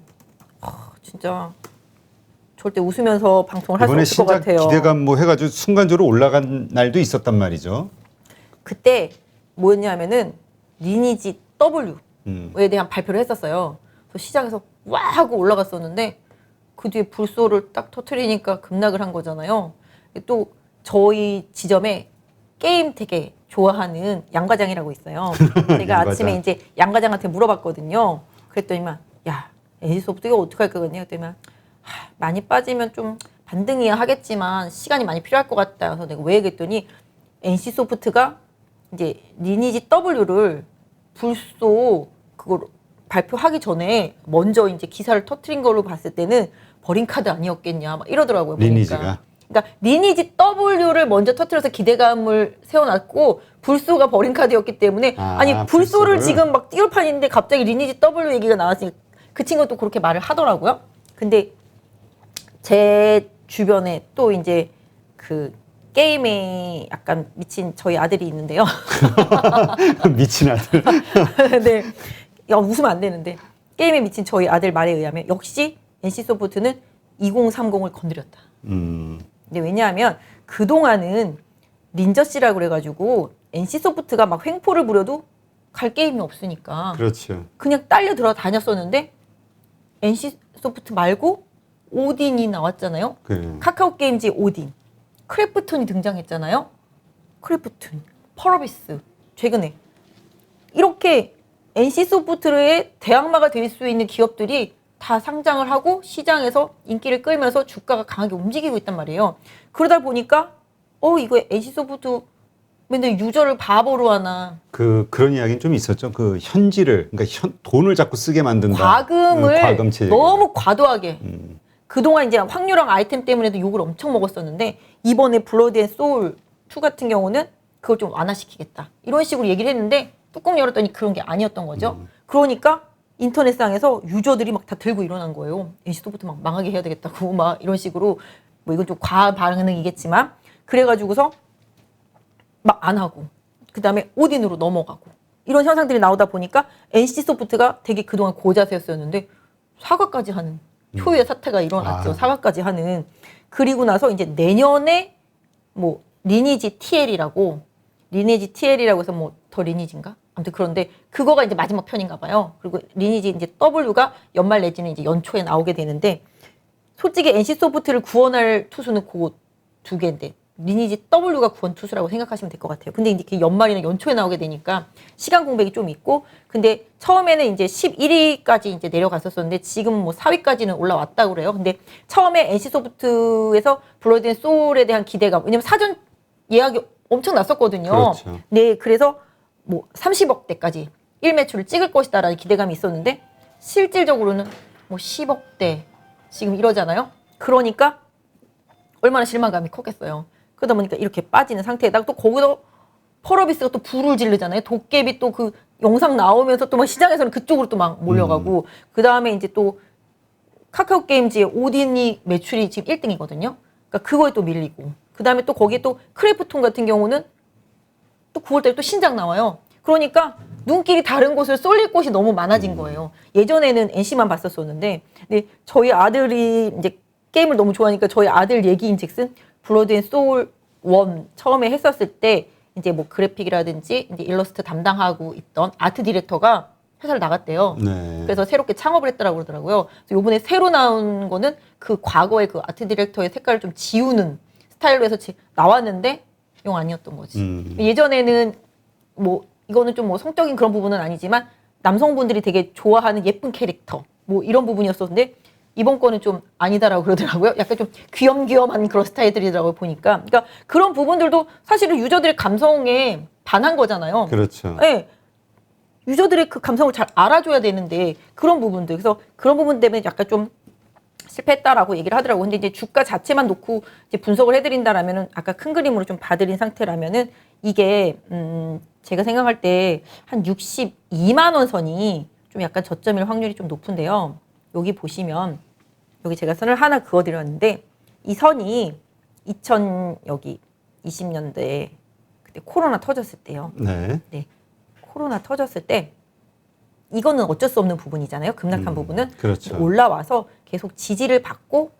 진짜 절대 웃으면서 방송을 할 수 이번에 없을 것 신작 같아요. 기대감 뭐 해가지고 순간적으로 올라간 날도 있었단 말이죠. 그때 뭐였냐면은 리니지 W에 대한 발표를 했었어요. 그래서 시장에서 와 하고 올라갔었는데 그 뒤에 불소를 딱 터트리니까 급락을 한 거잖아요. 또 저희 지점에 게임 되게 좋아하는 양과장이라고 있어요. 제가 양과장. 아침에 이제 양과장한테 물어봤거든요. 그랬더니만 야 NC소프트 이거 어떻게 할 거겠냐 그랬더니만 많이 빠지면 좀 반등이야 하겠지만 시간이 많이 필요할 것 같다. 그래서 내가 왜 그랬더니 NC소프트가 이제 리니지 W를 불소 그걸 발표하기 전에 먼저 이제 기사를 터트린 걸로 봤을 때는 버린 카드 아니었겠냐 막 이러더라고요. 리니지가. 그러니까 리니지 W를 먼저 터트려서 기대감을 세워놨고 불소가 버린 카드였기 때문에 아니 불소를 지금 막 띄울 판인데 갑자기 리니지 W 얘기가 나왔으니까 그 친구가 또 그렇게 말을 하더라고요. 근데 제 주변에 또 이제 그 게임에 약간 미친 저희 아들이 있는데요. 미친 아들. 네. 야, 웃으면 안 되는데. 게임에 미친 저희 아들 말에 의하면 역시 NC소프트는 2030을 건드렸다. 근데 왜냐하면 그동안은 닌저씨라고 그래가지고 NC소프트가 막 횡포를 부려도 갈 게임이 없으니까. 그렇죠. 그냥 딸려 들어 다녔었는데 NC소프트 말고 오딘이 나왔잖아요. 그래. 카카오 게임즈 오딘. 크래프톤이 등장했잖아요. 크래프톤, 펄어비스, 최근에. 이렇게 NC소프트의 대항마가 될 수 있는 기업들이 다 상장을 하고 시장에서 인기를 끌면서 주가가 강하게 움직이고 있단 말이에요. 그러다 보니까 이거 NC소프트 맨날 유저를 바보로 하나. 그런 이야기는 좀 있었죠. 그 현질을 그러니까 돈을 자꾸 쓰게 만든다. 과금을 과금 체제. 너무 과도하게. 그동안 이제 확률형 아이템 때문에도 욕을 엄청 먹었었는데 이번에 블러드 앤 소울 2 같은 경우는 그걸 좀 완화시키겠다. 이런 식으로 얘기를 했는데 뚜껑 열었더니 그런 게 아니었던 거죠. 그러니까 인터넷상에서 유저들이 막 다 들고 일어난 거예요. NC소프트 막 망하게 해야 되겠다고 막 이런 식으로 뭐 이건 좀 과한 반응이겠지만 그래가지고서 막 안 하고 그다음에 오딘으로 넘어가고 이런 현상들이 나오다 보니까 NC소프트가 되게 그동안 고자세였었는데 사과까지 하는 초유의 사태가 일어났죠. 사과까지 하는. 그리고 나서 이제 내년에 뭐 리니지 TL이라고 해서 뭐 더 리니지인가? 아무튼 그런데 그거가 이제 마지막 편인가 봐요. 그리고 리니지 이제 W가 연말 내지는 이제 연초에 나오게 되는데 솔직히 NC소프트를 구원할 투수는 그 두 개인데 리니지 W가 구원 투수라고 생각하시면 될 것 같아요. 근데 이제 연말이나 연초에 나오게 되니까 시간 공백이 좀 있고, 근데 처음에는 이제 11위까지 이제 내려갔었었는데 지금 뭐 4위까지는 올라왔다고 그래요. 근데 처음에 NC소프트에서 블러드 앤 소울에 대한 기대감, 왜냐면 사전 예약이 엄청 났었거든요. 그렇죠. 네, 그래서 뭐 30억대까지 1매출을 찍을 것이다라는 기대감이 있었는데 실질적으로는 뭐 10억대 지금 이러잖아요. 그러니까 얼마나 실망감이 컸겠어요. 그러다 보니까 이렇게 빠지는 상태에다가 또 거기서 펄어비스가 또 불을 지르잖아요. 도깨비 또 그 영상 나오면서 또 막 시장에서는 그쪽으로 또 막 몰려가고, 그 다음에 이제 또 카카오 게임즈의 오딘이 매출이 지금 1등이거든요. 그러니까 그거에 또 밀리고, 그 다음에 또 거기에 또 크래프톤 같은 경우는 또 9월달에 또 신작 나와요. 그러니까 눈길이 다른 곳을 쏠릴 곳이 너무 많아진 거예요. 예전에는 NC만 봤었었는데, 근데 저희 아들이 이제 게임을 너무 좋아하니까 저희 아들 얘기인즉슨 블러드 앤 소울 1 처음에 했었을 때 이제 뭐 그래픽이라든지 이제 일러스트 담당하고 있던 아트 디렉터가 회사를 나갔대요. 네. 그래서 새롭게 창업을 했다라고 그러더라고요. 그래서 요번에 새로 나온 거는 그 과거의 그 아트 디렉터의 색깔을 좀 지우는 스타일로 해서 나왔는데 영 아니었던 거지. 예전에는 뭐 이거는 좀 뭐 성적인 그런 부분은 아니지만 남성분들이 되게 좋아하는 예쁜 캐릭터 뭐 이런 부분이었었는데 이번 거는 좀 아니다라고 그러더라고요. 약간 좀 귀염귀염한 그런 스타일들이더라고요, 보니까. 그러니까 그런 부분들도 사실은 유저들의 감성에 반한 거잖아요. 그렇죠. 네. 유저들의 그 감성을 잘 알아줘야 되는데 그런 부분들. 그래서 그런 부분 때문에 약간 좀 실패했다라고 얘기를 하더라고요. 근데 이제 주가 자체만 놓고 이제 분석을 해드린다라면은 아까 큰 그림으로 좀 봐드린 상태라면은 이게 제가 생각할 때 한 62만 원 선이 좀 약간 저점일 확률이 좀 높은데요. 여기 보시면 여기 제가 선을 하나 그어드렸는데 이 선이 2020년대에 그때 코로나 터졌을 때요. 네. 네, 코로나 터졌을 때 이거는 어쩔 수 없는 부분이잖아요. 급락한 부분은. 그렇죠. 올라와서 계속 지지를 받고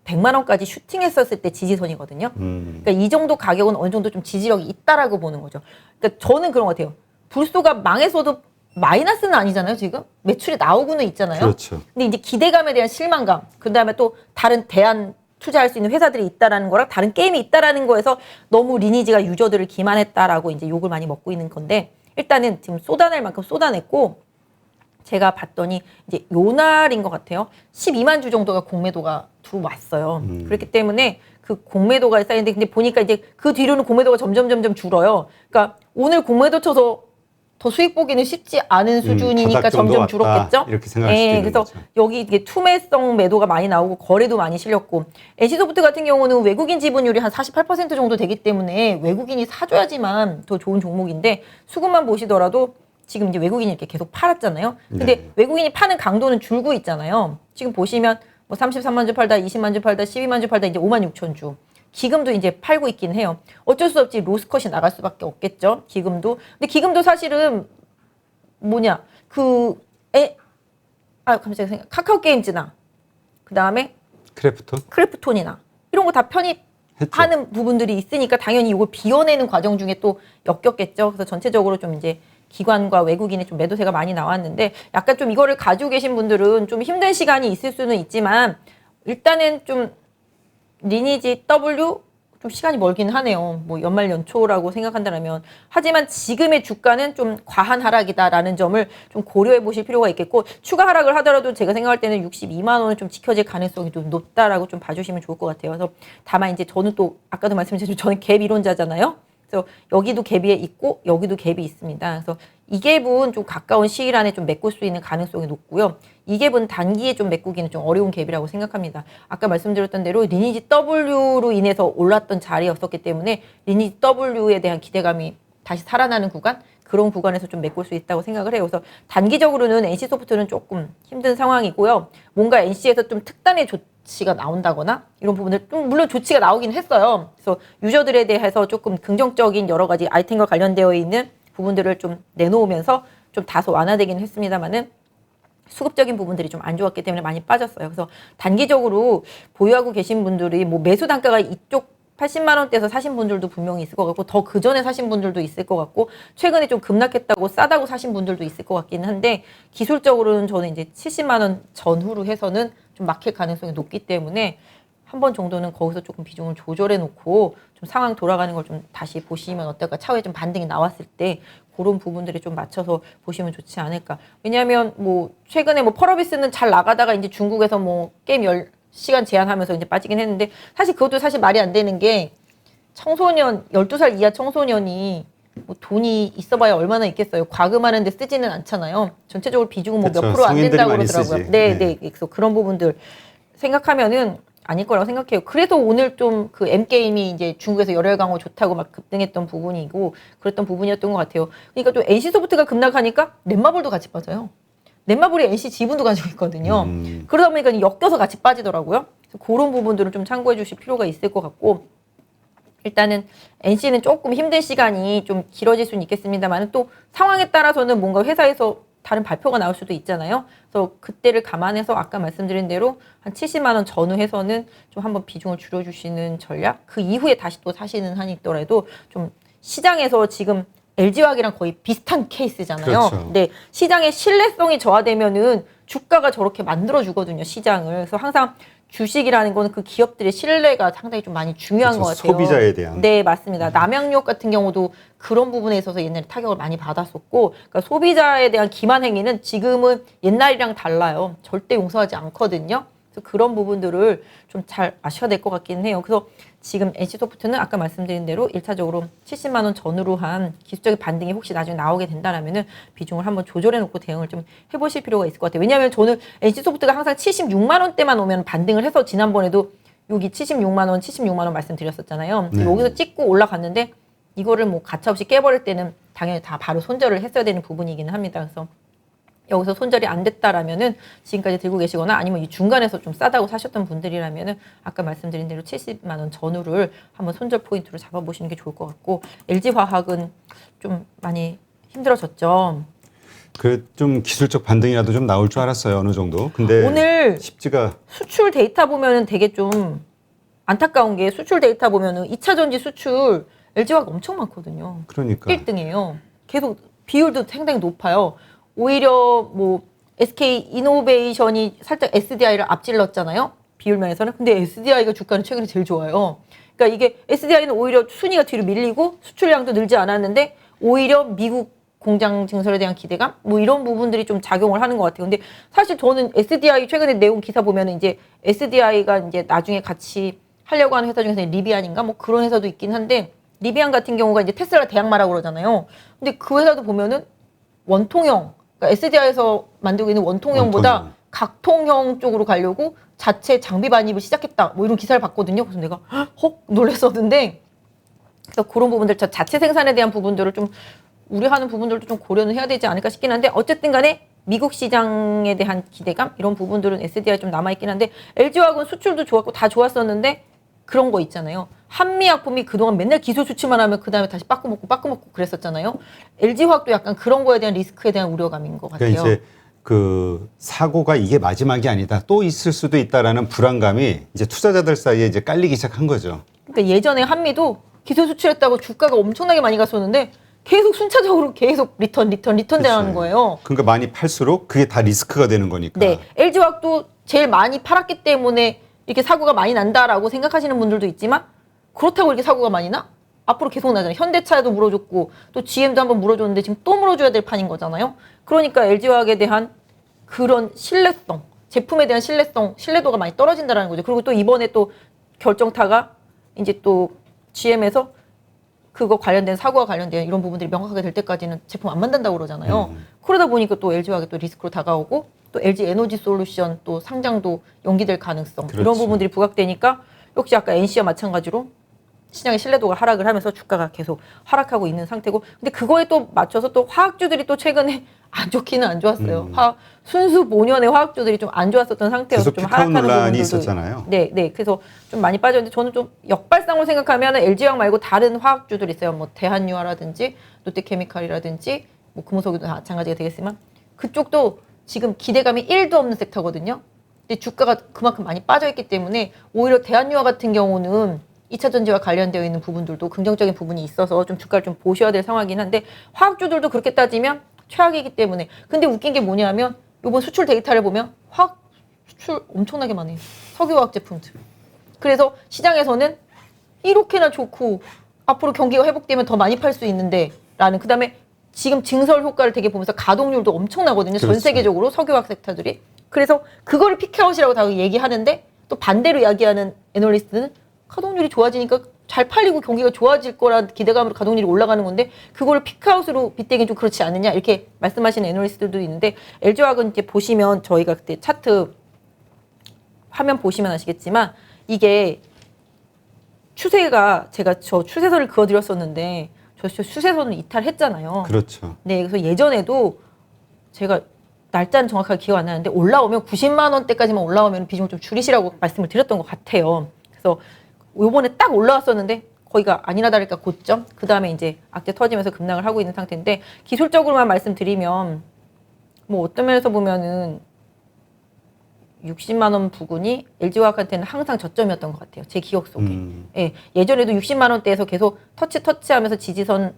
100만 원까지 슈팅했었을 때 지지선이거든요. 그러니까 이 정도 가격은 어느 정도 좀 지지력이 있다라고 보는 거죠. 그러니까 저는 그런 것 같아요. 불소가 망했어도 마이너스는 아니잖아요, 지금? 매출이 나오고는 있잖아요. 그렇죠. 근데 이제 기대감에 대한 실망감, 그 다음에 또 다른 대안 투자할 수 있는 회사들이 있다라는 거랑 다른 게임이 있다라는 거에서 너무 리니지가 유저들을 기만했다라고 이제 욕을 많이 먹고 있는 건데, 일단은 지금 쏟아낼 만큼 쏟아냈고, 제가 봤더니 이제 요날인 것 같아요. 12만 주 정도가 공매도가 들어왔어요. 그렇기 때문에 그 공매도가 쌓이는데, 근데 보니까 이제 그 뒤로는 공매도가 점점 줄어요. 그러니까 오늘 공매도 쳐서 더 수익 보기는 쉽지 않은 수준이니까 바닥 정도 점점 왔다, 줄었겠죠. 이렇게 생각할 수도 있는 그래서 거죠. 여기 이게 투매성 매도가 많이 나오고 거래도 많이 실렸고, NC소프트 같은 경우는 외국인 지분율이 한 48% 정도 되기 때문에 외국인이 사줘야지만 더 좋은 종목인데, 수급만 보시더라도 지금 이제 외국인이 이렇게 계속 팔았잖아요. 근데 네. 외국인이 파는 강도는 줄고 있잖아요. 지금 보시면 뭐 33만 주 팔다, 20만 주 팔다, 12만 주 팔다, 이제 5만 6천 주. 기금도 이제 팔고 있긴 해요. 어쩔 수 없지, 로스컷이 나갈 수밖에 없겠죠. 기금도. 근데 기금도 사실은 뭐냐, 갑자기 카카오 게임즈나 그 다음에 크래프톤? 크래프톤이나 이런 거 다 편입하는 부분들이 있으니까 당연히 이걸 비워내는 과정 중에 또 엮였겠죠. 그래서 전체적으로 좀 이제 기관과 외국인의 좀 매도세가 많이 나왔는데, 약간 좀 이거를 가지고 계신 분들은 좀 힘든 시간이 있을 수는 있지만 일단은 좀 리니지 W 좀 시간이 멀긴 하네요. 뭐 연말 연초라고 생각한다면. 하지만 지금의 주가는 좀 과한 하락이다라는 점을 좀 고려해 보실 필요가 있겠고, 추가 하락을 하더라도 제가 생각할 때는 62만 원은 좀 지켜질 가능성이 좀 높다라고 좀 봐주시면 좋을 것 같아요. 그래서 다만 이제 저는 또 아까도 말씀드렸지만 저는 갭 이론자잖아요. 그래서 여기도 갭이 있고 여기도 갭이 있습니다. 그래서 이 갭은 좀 가까운 시일 안에 좀 메꿀 수 있는 가능성이 높고요. 이 갭은 단기에 좀 메꾸기는 좀 어려운 갭이라고 생각합니다. 아까 말씀드렸던 대로 리니지 W로 인해서 올랐던 자리였었기 때문에 리니지 W에 대한 기대감이 다시 살아나는 구간, 그런 구간에서 좀 메꿀 수 있다고 생각을 해요. 그래서 단기적으로는 NC소프트는 조금 힘든 상황이고요. 뭔가 NC에서 좀 특단의 조치가 나온다거나 이런 부분들, 좀 물론 조치가 나오긴 했어요. 그래서 유저들에 대해서 조금 긍정적인 여러 가지 아이템과 관련되어 있는 부분들을 좀 내놓으면서 좀 다소 완화되긴 했습니다만은 수급적인 부분들이 좀 안 좋았기 때문에 많이 빠졌어요. 그래서 단기적으로 보유하고 계신 분들이 뭐 매수 단가가 이쪽 80만 원대에서 사신 분들도 분명히 있을 것 같고, 더 그 전에 사신 분들도 있을 것 같고, 최근에 좀 급락했다고 싸다고 사신 분들도 있을 것 같기는 한데, 기술적으로는 저는 이제 70만 원 전후로 해서는 좀 막힐 가능성이 높기 때문에 한 번 정도는 거기서 조금 비중을 조절해 놓고 좀 상황 돌아가는 걸 좀 다시 보시면 어떨까. 차후에 좀 반등이 나왔을 때 그런 부분들에 좀 맞춰서 보시면 좋지 않을까. 왜냐하면 뭐 최근에 뭐 펄어비스는 잘 나가다가 이제 중국에서 뭐 게임 10시간 제한하면서 이제 빠지긴 했는데 사실 그것도 사실 말이 안 되는 게 청소년 12살 이하 청소년이 뭐 돈이 있어봐야 얼마나 있겠어요. 과금하는데 쓰지는 않잖아요. 전체적으로 비중은 뭐 몇 그쵸. 프로 안 성인들이 된다고 많이 그러더라고요. 쓰지. 네, 네. 네. 그래서 그런 부분들 생각하면은 아닐 거라고 생각해요. 그래서 오늘 좀 그 M게임이 이제 중국에서 열혈 강호 좋다고 막 급등했던 부분이고 그랬던 부분이었던 것 같아요. 그러니까 또 NC소프트가 급락하니까 넷마블도 같이 빠져요. 넷마블이 NC 지분도 가지고 있거든요. 그러다 보니까 엮여서 같이 빠지더라고요. 그래서 그런 부분들을 좀 참고해 주실 필요가 있을 것 같고 일단은 NC는 조금 힘든 시간이 좀 길어질 수는 있겠습니다만 또 상황에 따라서는 뭔가 회사에서 다른 발표가 나올 수도 있잖아요. 그래서 그때를 감안해서 아까 말씀드린 대로 한 70만 원 전후해서는 좀 한번 비중을 줄여주시는 전략. 그 이후에 다시 또 사시는 한이 있더라도 좀 시장에서 지금 LG화학이랑 거의 비슷한 케이스잖아요. 그렇죠. 네, 시장의 신뢰성이 저하되면은 주가가 저렇게 만들어주거든요. 시장을. 그래서 항상 주식이라는 거는 그 기업들의 신뢰가 상당히 좀 많이 중요한 그렇죠. 것 같아요. 소비자에 대한. 네, 맞습니다. 남양유업 같은 경우도 그런 부분에 있어서 옛날에 타격을 많이 받았었고, 그러니까 소비자에 대한 기만 행위는 지금은 옛날이랑 달라요. 절대 용서하지 않거든요. 그래서 그런 부분들을 좀 잘 아셔야 될 것 같기는 해요. 그래서 지금 NC소프트는 아까 말씀드린 대로 1차적으로 70만 원 전후로 한 기술적인 반등이 혹시 나중에 나오게 된다라면은 비중을 한번 조절해 놓고 대응을 좀 해보실 필요가 있을 것 같아요. 왜냐하면 저는 NC소프트가 항상 76만 원대만 오면 반등을 해서 지난번에도 여기 76만 원 말씀드렸었잖아요. 네. 여기서 찍고 올라갔는데 이거를 뭐 가차없이 깨버릴 때는 당연히 다 바로 손절을 했어야 되는 부분이기는 합니다. 그래서 여기서 손절이 안 됐다라면은 지금까지 들고 계시거나 아니면 이 중간에서 좀 싸다고 사셨던 분들이라면은 아까 말씀드린 대로 70만 원 전후를 한번 손절 포인트로 잡아보시는 게 좋을 것 같고 LG화학은 좀 많이 힘들어졌죠. 그 좀 기술적 반등이라도 좀 나올 줄 알았어요 어느 정도. 근데 오늘 쉽지가. 수출 데이터 보면은 되게 좀 안타까운 게 수출 데이터 보면은 2차 전지 수출 LG화학 엄청 많거든요. 그러니까 1등이에요. 계속 비율도 상당히 높아요. 오히려 뭐 SK 이노베이션이 살짝 SDI를 앞질렀잖아요. 비율 면에서는. 근데 SDI가 주가는 최근에 제일 좋아요. 그러니까 이게 SDI는 오히려 순위가 뒤로 밀리고 수출량도 늘지 않았는데 오히려 미국 공장 증설에 대한 기대감 뭐 이런 부분들이 좀 작용을 하는 것 같아요. 근데 사실 저는 SDI 최근에 내용 기사 보면은 이제 SDI가 이제 나중에 같이 하려고 하는 회사 중에서 리비안인가 뭐 그런 회사도 있긴 한데 리비안 같은 경우가 이제 테슬라 대항마라고 그러잖아요. 근데 그 회사도 보면은 원통형 그러니까 SDI에서 만들고 있는 원통형보다 원통형. 각통형 쪽으로 가려고 자체 장비 반입을 시작했다. 뭐 이런 기사를 봤거든요. 그래서 내가 헉 놀랐었는데 그래서 그런 부분들 자체 생산에 대한 부분들을 좀 우려하는 부분들도 좀 고려는 해야 되지 않을까 싶긴 한데 어쨌든 간에 미국 시장에 대한 기대감 이런 부분들은 SDI 좀 남아있긴 한데 LG화학은 수출도 좋았고 다 좋았었는데 그런 거 있잖아요. 한미약품이 그동안 맨날 기술 수치만 하면 그 다음에 다시 빠꾸먹고 그랬었잖아요. LG화학도 약간 그런 거에 대한 리스크에 대한 우려감인 것 같아요. 그러니까 이제 그 사고가 이게 마지막이 아니다. 또 있을 수도 있다라는 불안감이 이제 투자자들 사이에 이제 깔리기 시작한 거죠. 그러니까 예전에 한미도 기술 수출했다고 주가가 엄청나게 많이 갔었는데 계속 순차적으로 계속 리턴 되는 거예요. 그러니까 많이 팔수록 그게 다 리스크가 되는 거니까. 네, LG화학도 제일 많이 팔았기 때문에 이렇게 사고가 많이 난다라고 생각하시는 분들도 있지만 그렇다고 이렇게 사고가 많이 나? 앞으로 계속 나잖아요. 현대차에도 물어줬고 또 GM도 한번 물어줬는데 지금 또 물어줘야 될 판인 거잖아요. 그러니까 LG화학에 대한 그런 신뢰성, 제품에 대한 신뢰도가 많이 떨어진다는 거죠. 그리고 또 이번에 또 결정타가 이제 또 GM에서 그거 관련된 사고와 관련된 이런 부분들이 명확하게 될 때까지는 제품 안 만든다고 그러잖아요. 그러다 보니까 또 LG화학이 또 리스크로 다가오고 또 LG 에너지 솔루션 또 상장도 연기될 가능성 그렇죠. 이런 부분들이 부각되니까 역시 아까 NC와 마찬가지로 시장의 신뢰도가 하락을 하면서 주가가 계속 하락하고 있는 상태고 근데 그거에 또 맞춰서 또 화학주들이 또 최근에 안 좋기는 안 좋았어요. 순수 본연의 화학주들이 좀 안 좋았었던 상태여서 계속 좀 피카운 하락하는 논란이 부분들도 있었잖아요. 네. 그래서 좀 많이 빠졌는데 저는 좀 역발상으로 생각하면 LG화학 말고 다른 화학주들 있어요. 뭐 대한유화라든지 롯데케미칼이라든지 뭐 금호석유도 마찬가지가 되겠지만 그쪽도 지금 기대감이 1도 없는 섹터거든요. 근데 주가가 그만큼 많이 빠져있기 때문에 오히려 대한유화 같은 경우는 2차 전지와 관련되어 있는 부분들도 긍정적인 부분이 있어서 좀 주가를 좀 보셔야 될 상황이긴 한데 화학주들도 그렇게 따지면 최악이기 때문에 근데 웃긴 게 뭐냐면 이번 수출 데이터를 보면 화학 수출 엄청나게 많아요. 석유화학 제품들. 그래서 시장에서는 이렇게나 좋고 앞으로 경기가 회복되면 더 많이 팔 수 있는데 라는 그다음에 지금 증설 효과를 되게 보면서 가동률도 엄청나거든요. 전 그렇죠. 세계적으로 석유화학 섹터들이. 그래서 그거를 피크아웃이라고 다 얘기하는데 또 반대로 이야기하는 애널리스트는 가동률이 좋아지니까 잘 팔리고 경기가 좋아질 거란 기대감으로 가동률이 올라가는 건데 그거를 피크아웃으로 빗대기는 좀 그렇지 않느냐 이렇게 말씀하시는 애널리스트들도 있는데 LG화학은 이제 보시면 저희가 그때 차트 화면 보시면 아시겠지만 이게 추세가 제가 저 추세선을 그어드렸었는데 저 추세선을 이탈했잖아요. 그렇죠. 네, 그래서 예전에도 제가 날짜는 정확하게 기억 안 나는데 올라오면 90만 원대까지만 올라오면 비중을 좀 줄이시라고 말씀을 드렸던 것 같아요. 그래서 요번에 딱 올라왔었는데 거기가 아니나 다를까 고점. 그 다음에 이제 악재 터지면서 급락을 하고 있는 상태인데 기술적으로만 말씀드리면 뭐 어떤 면에서 보면은 60만 원 부근이 LG화학한테는 항상 저점이었던 것 같아요. 제 기억 속에. 예, 예전에도 60만 원대에서 계속 터치하면서 지지선을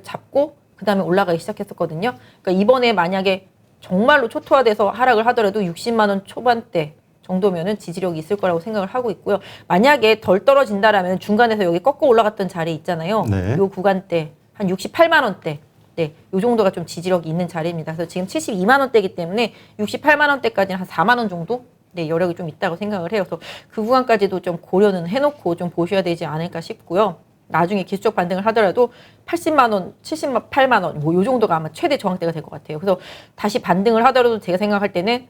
잡고 그 다음에 올라가기 시작했었거든요. 그러니까 이번에 만약에 정말로 초토화돼서 하락을 하더라도 60만 원 초반대 정도면은 지지력이 있을 거라고 생각을 하고 있고요. 만약에 덜 떨어진다라면 중간에서 여기 꺾어 올라갔던 자리 있잖아요. 네. 요 구간대 한 68만 원대. 네, 요 정도가 좀 지지력이 있는 자리입니다. 그래서 지금 72만 원대이기 때문에 68만 원대까지는 한 4만 원 정도 네, 여력이 좀 있다고 생각을 해요. 그래서 그 구간까지도 좀 고려는 해놓고 좀 보셔야 되지 않을까 싶고요. 나중에 기술적 반등을 하더라도 80만 원, 78만 원, 뭐 요 정도가 아마 최대 저항대가 될 것 같아요. 그래서 다시 반등을 하더라도 제가 생각할 때는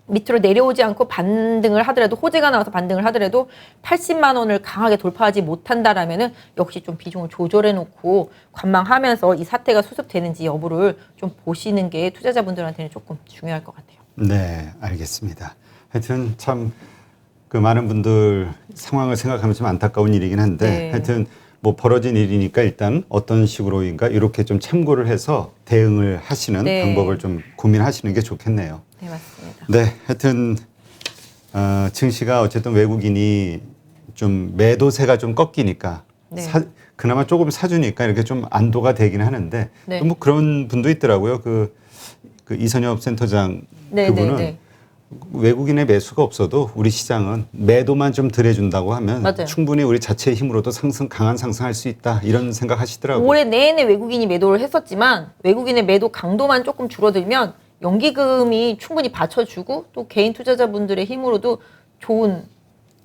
밑으로 내려오지 않고 반등을 하더라도 호재가 나와서 반등을 하더라도 80만 원을 강하게 돌파하지 못한다라면은 역시 좀 비중을 조절해 놓고 관망하면서 이 사태가 수습되는지 여부를 좀 보시는 게 투자자분들한테는 조금 중요할 것 같아요. 네, 알겠습니다. 하여튼 참 그 많은 분들 상황을 생각하면 좀 안타까운 일이긴 한데 네. 하여튼 뭐 벌어진 일이니까 일단 어떤 식으로인가 이렇게 좀 참고를 해서 대응을 하시는 네. 방법을 좀 고민하시는 게 좋겠네요. 네, 맞습니다. 네, 하여튼 증시가 어쨌든 외국인이 좀 매도세가 좀 꺾이니까 네. 그나마 조금 사주니까 이렇게 좀 안도가 되긴 하는데 네. 또 뭐 그런 분도 있더라고요. 그 이선엽 센터장 네, 그분은 네, 네. 외국인의 매수가 없어도 우리 시장은 매도만 좀 덜해준다고 하면 맞아요. 충분히 우리 자체의 힘으로도 강한 상승할 수 있다 이런 생각하시더라고요. 올해 내내 외국인이 매도를 했었지만 외국인의 매도 강도만 조금 줄어들면 연기금이 충분히 받쳐주고 또 개인 투자자분들의 힘으로도 좋은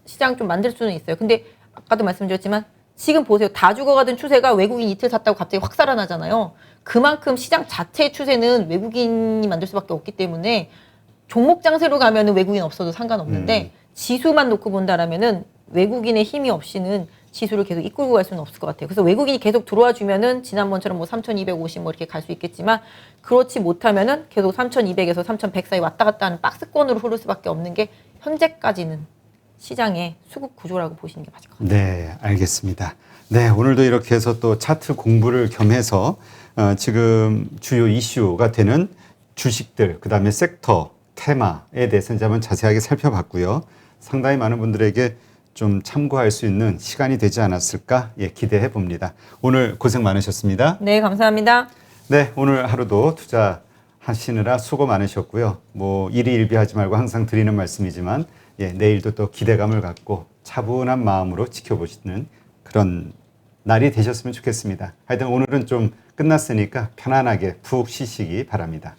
시장 좀 만들 수는 있어요. 근데 아까도 말씀드렸지만 지금 보세요. 다 죽어가던 추세가 외국인 이틀 샀다고 갑자기 확 살아나잖아요. 그만큼 시장 자체의 추세는 외국인이 만들 수밖에 없기 때문에 종목 장세로 가면은 외국인 없어도 상관없는데 지수만 놓고 본다라면은 외국인의 힘이 없이는 지수를 계속 이끌고 갈 수는 없을 것 같아요. 그래서 외국인이 계속 들어와 주면은 지난번처럼 뭐 3,250 뭐 이렇게 갈 수 있겠지만 그렇지 못하면은 계속 3,200에서 3,100 사이 왔다 갔다 하는 박스권으로 흐를 수밖에 없는 게 현재까지는 시장의 수급 구조라고 보시는 게 맞을 것 같아요. 네, 알겠습니다. 네, 오늘도 이렇게 해서 또 차트 공부를 겸해서 지금 주요 이슈가 되는 주식들, 그 다음에 섹터, 테마에 대해서 이제 한번 자세하게 살펴봤고요. 상당히 많은 분들에게 좀 참고할 수 있는 시간이 되지 않았을까 기대해 봅니다. 오늘 고생 많으셨습니다. 네, 감사합니다. 네, 오늘 하루도 투자하시느라 수고 많으셨고요. 뭐 일희일비하지 말고 항상 드리는 말씀이지만 내일도 또 기대감을 갖고 차분한 마음으로 지켜보시는 그런 날이 되셨으면 좋겠습니다. 하여튼 오늘은 좀 끝났으니까 편안하게 푹 쉬시기 바랍니다.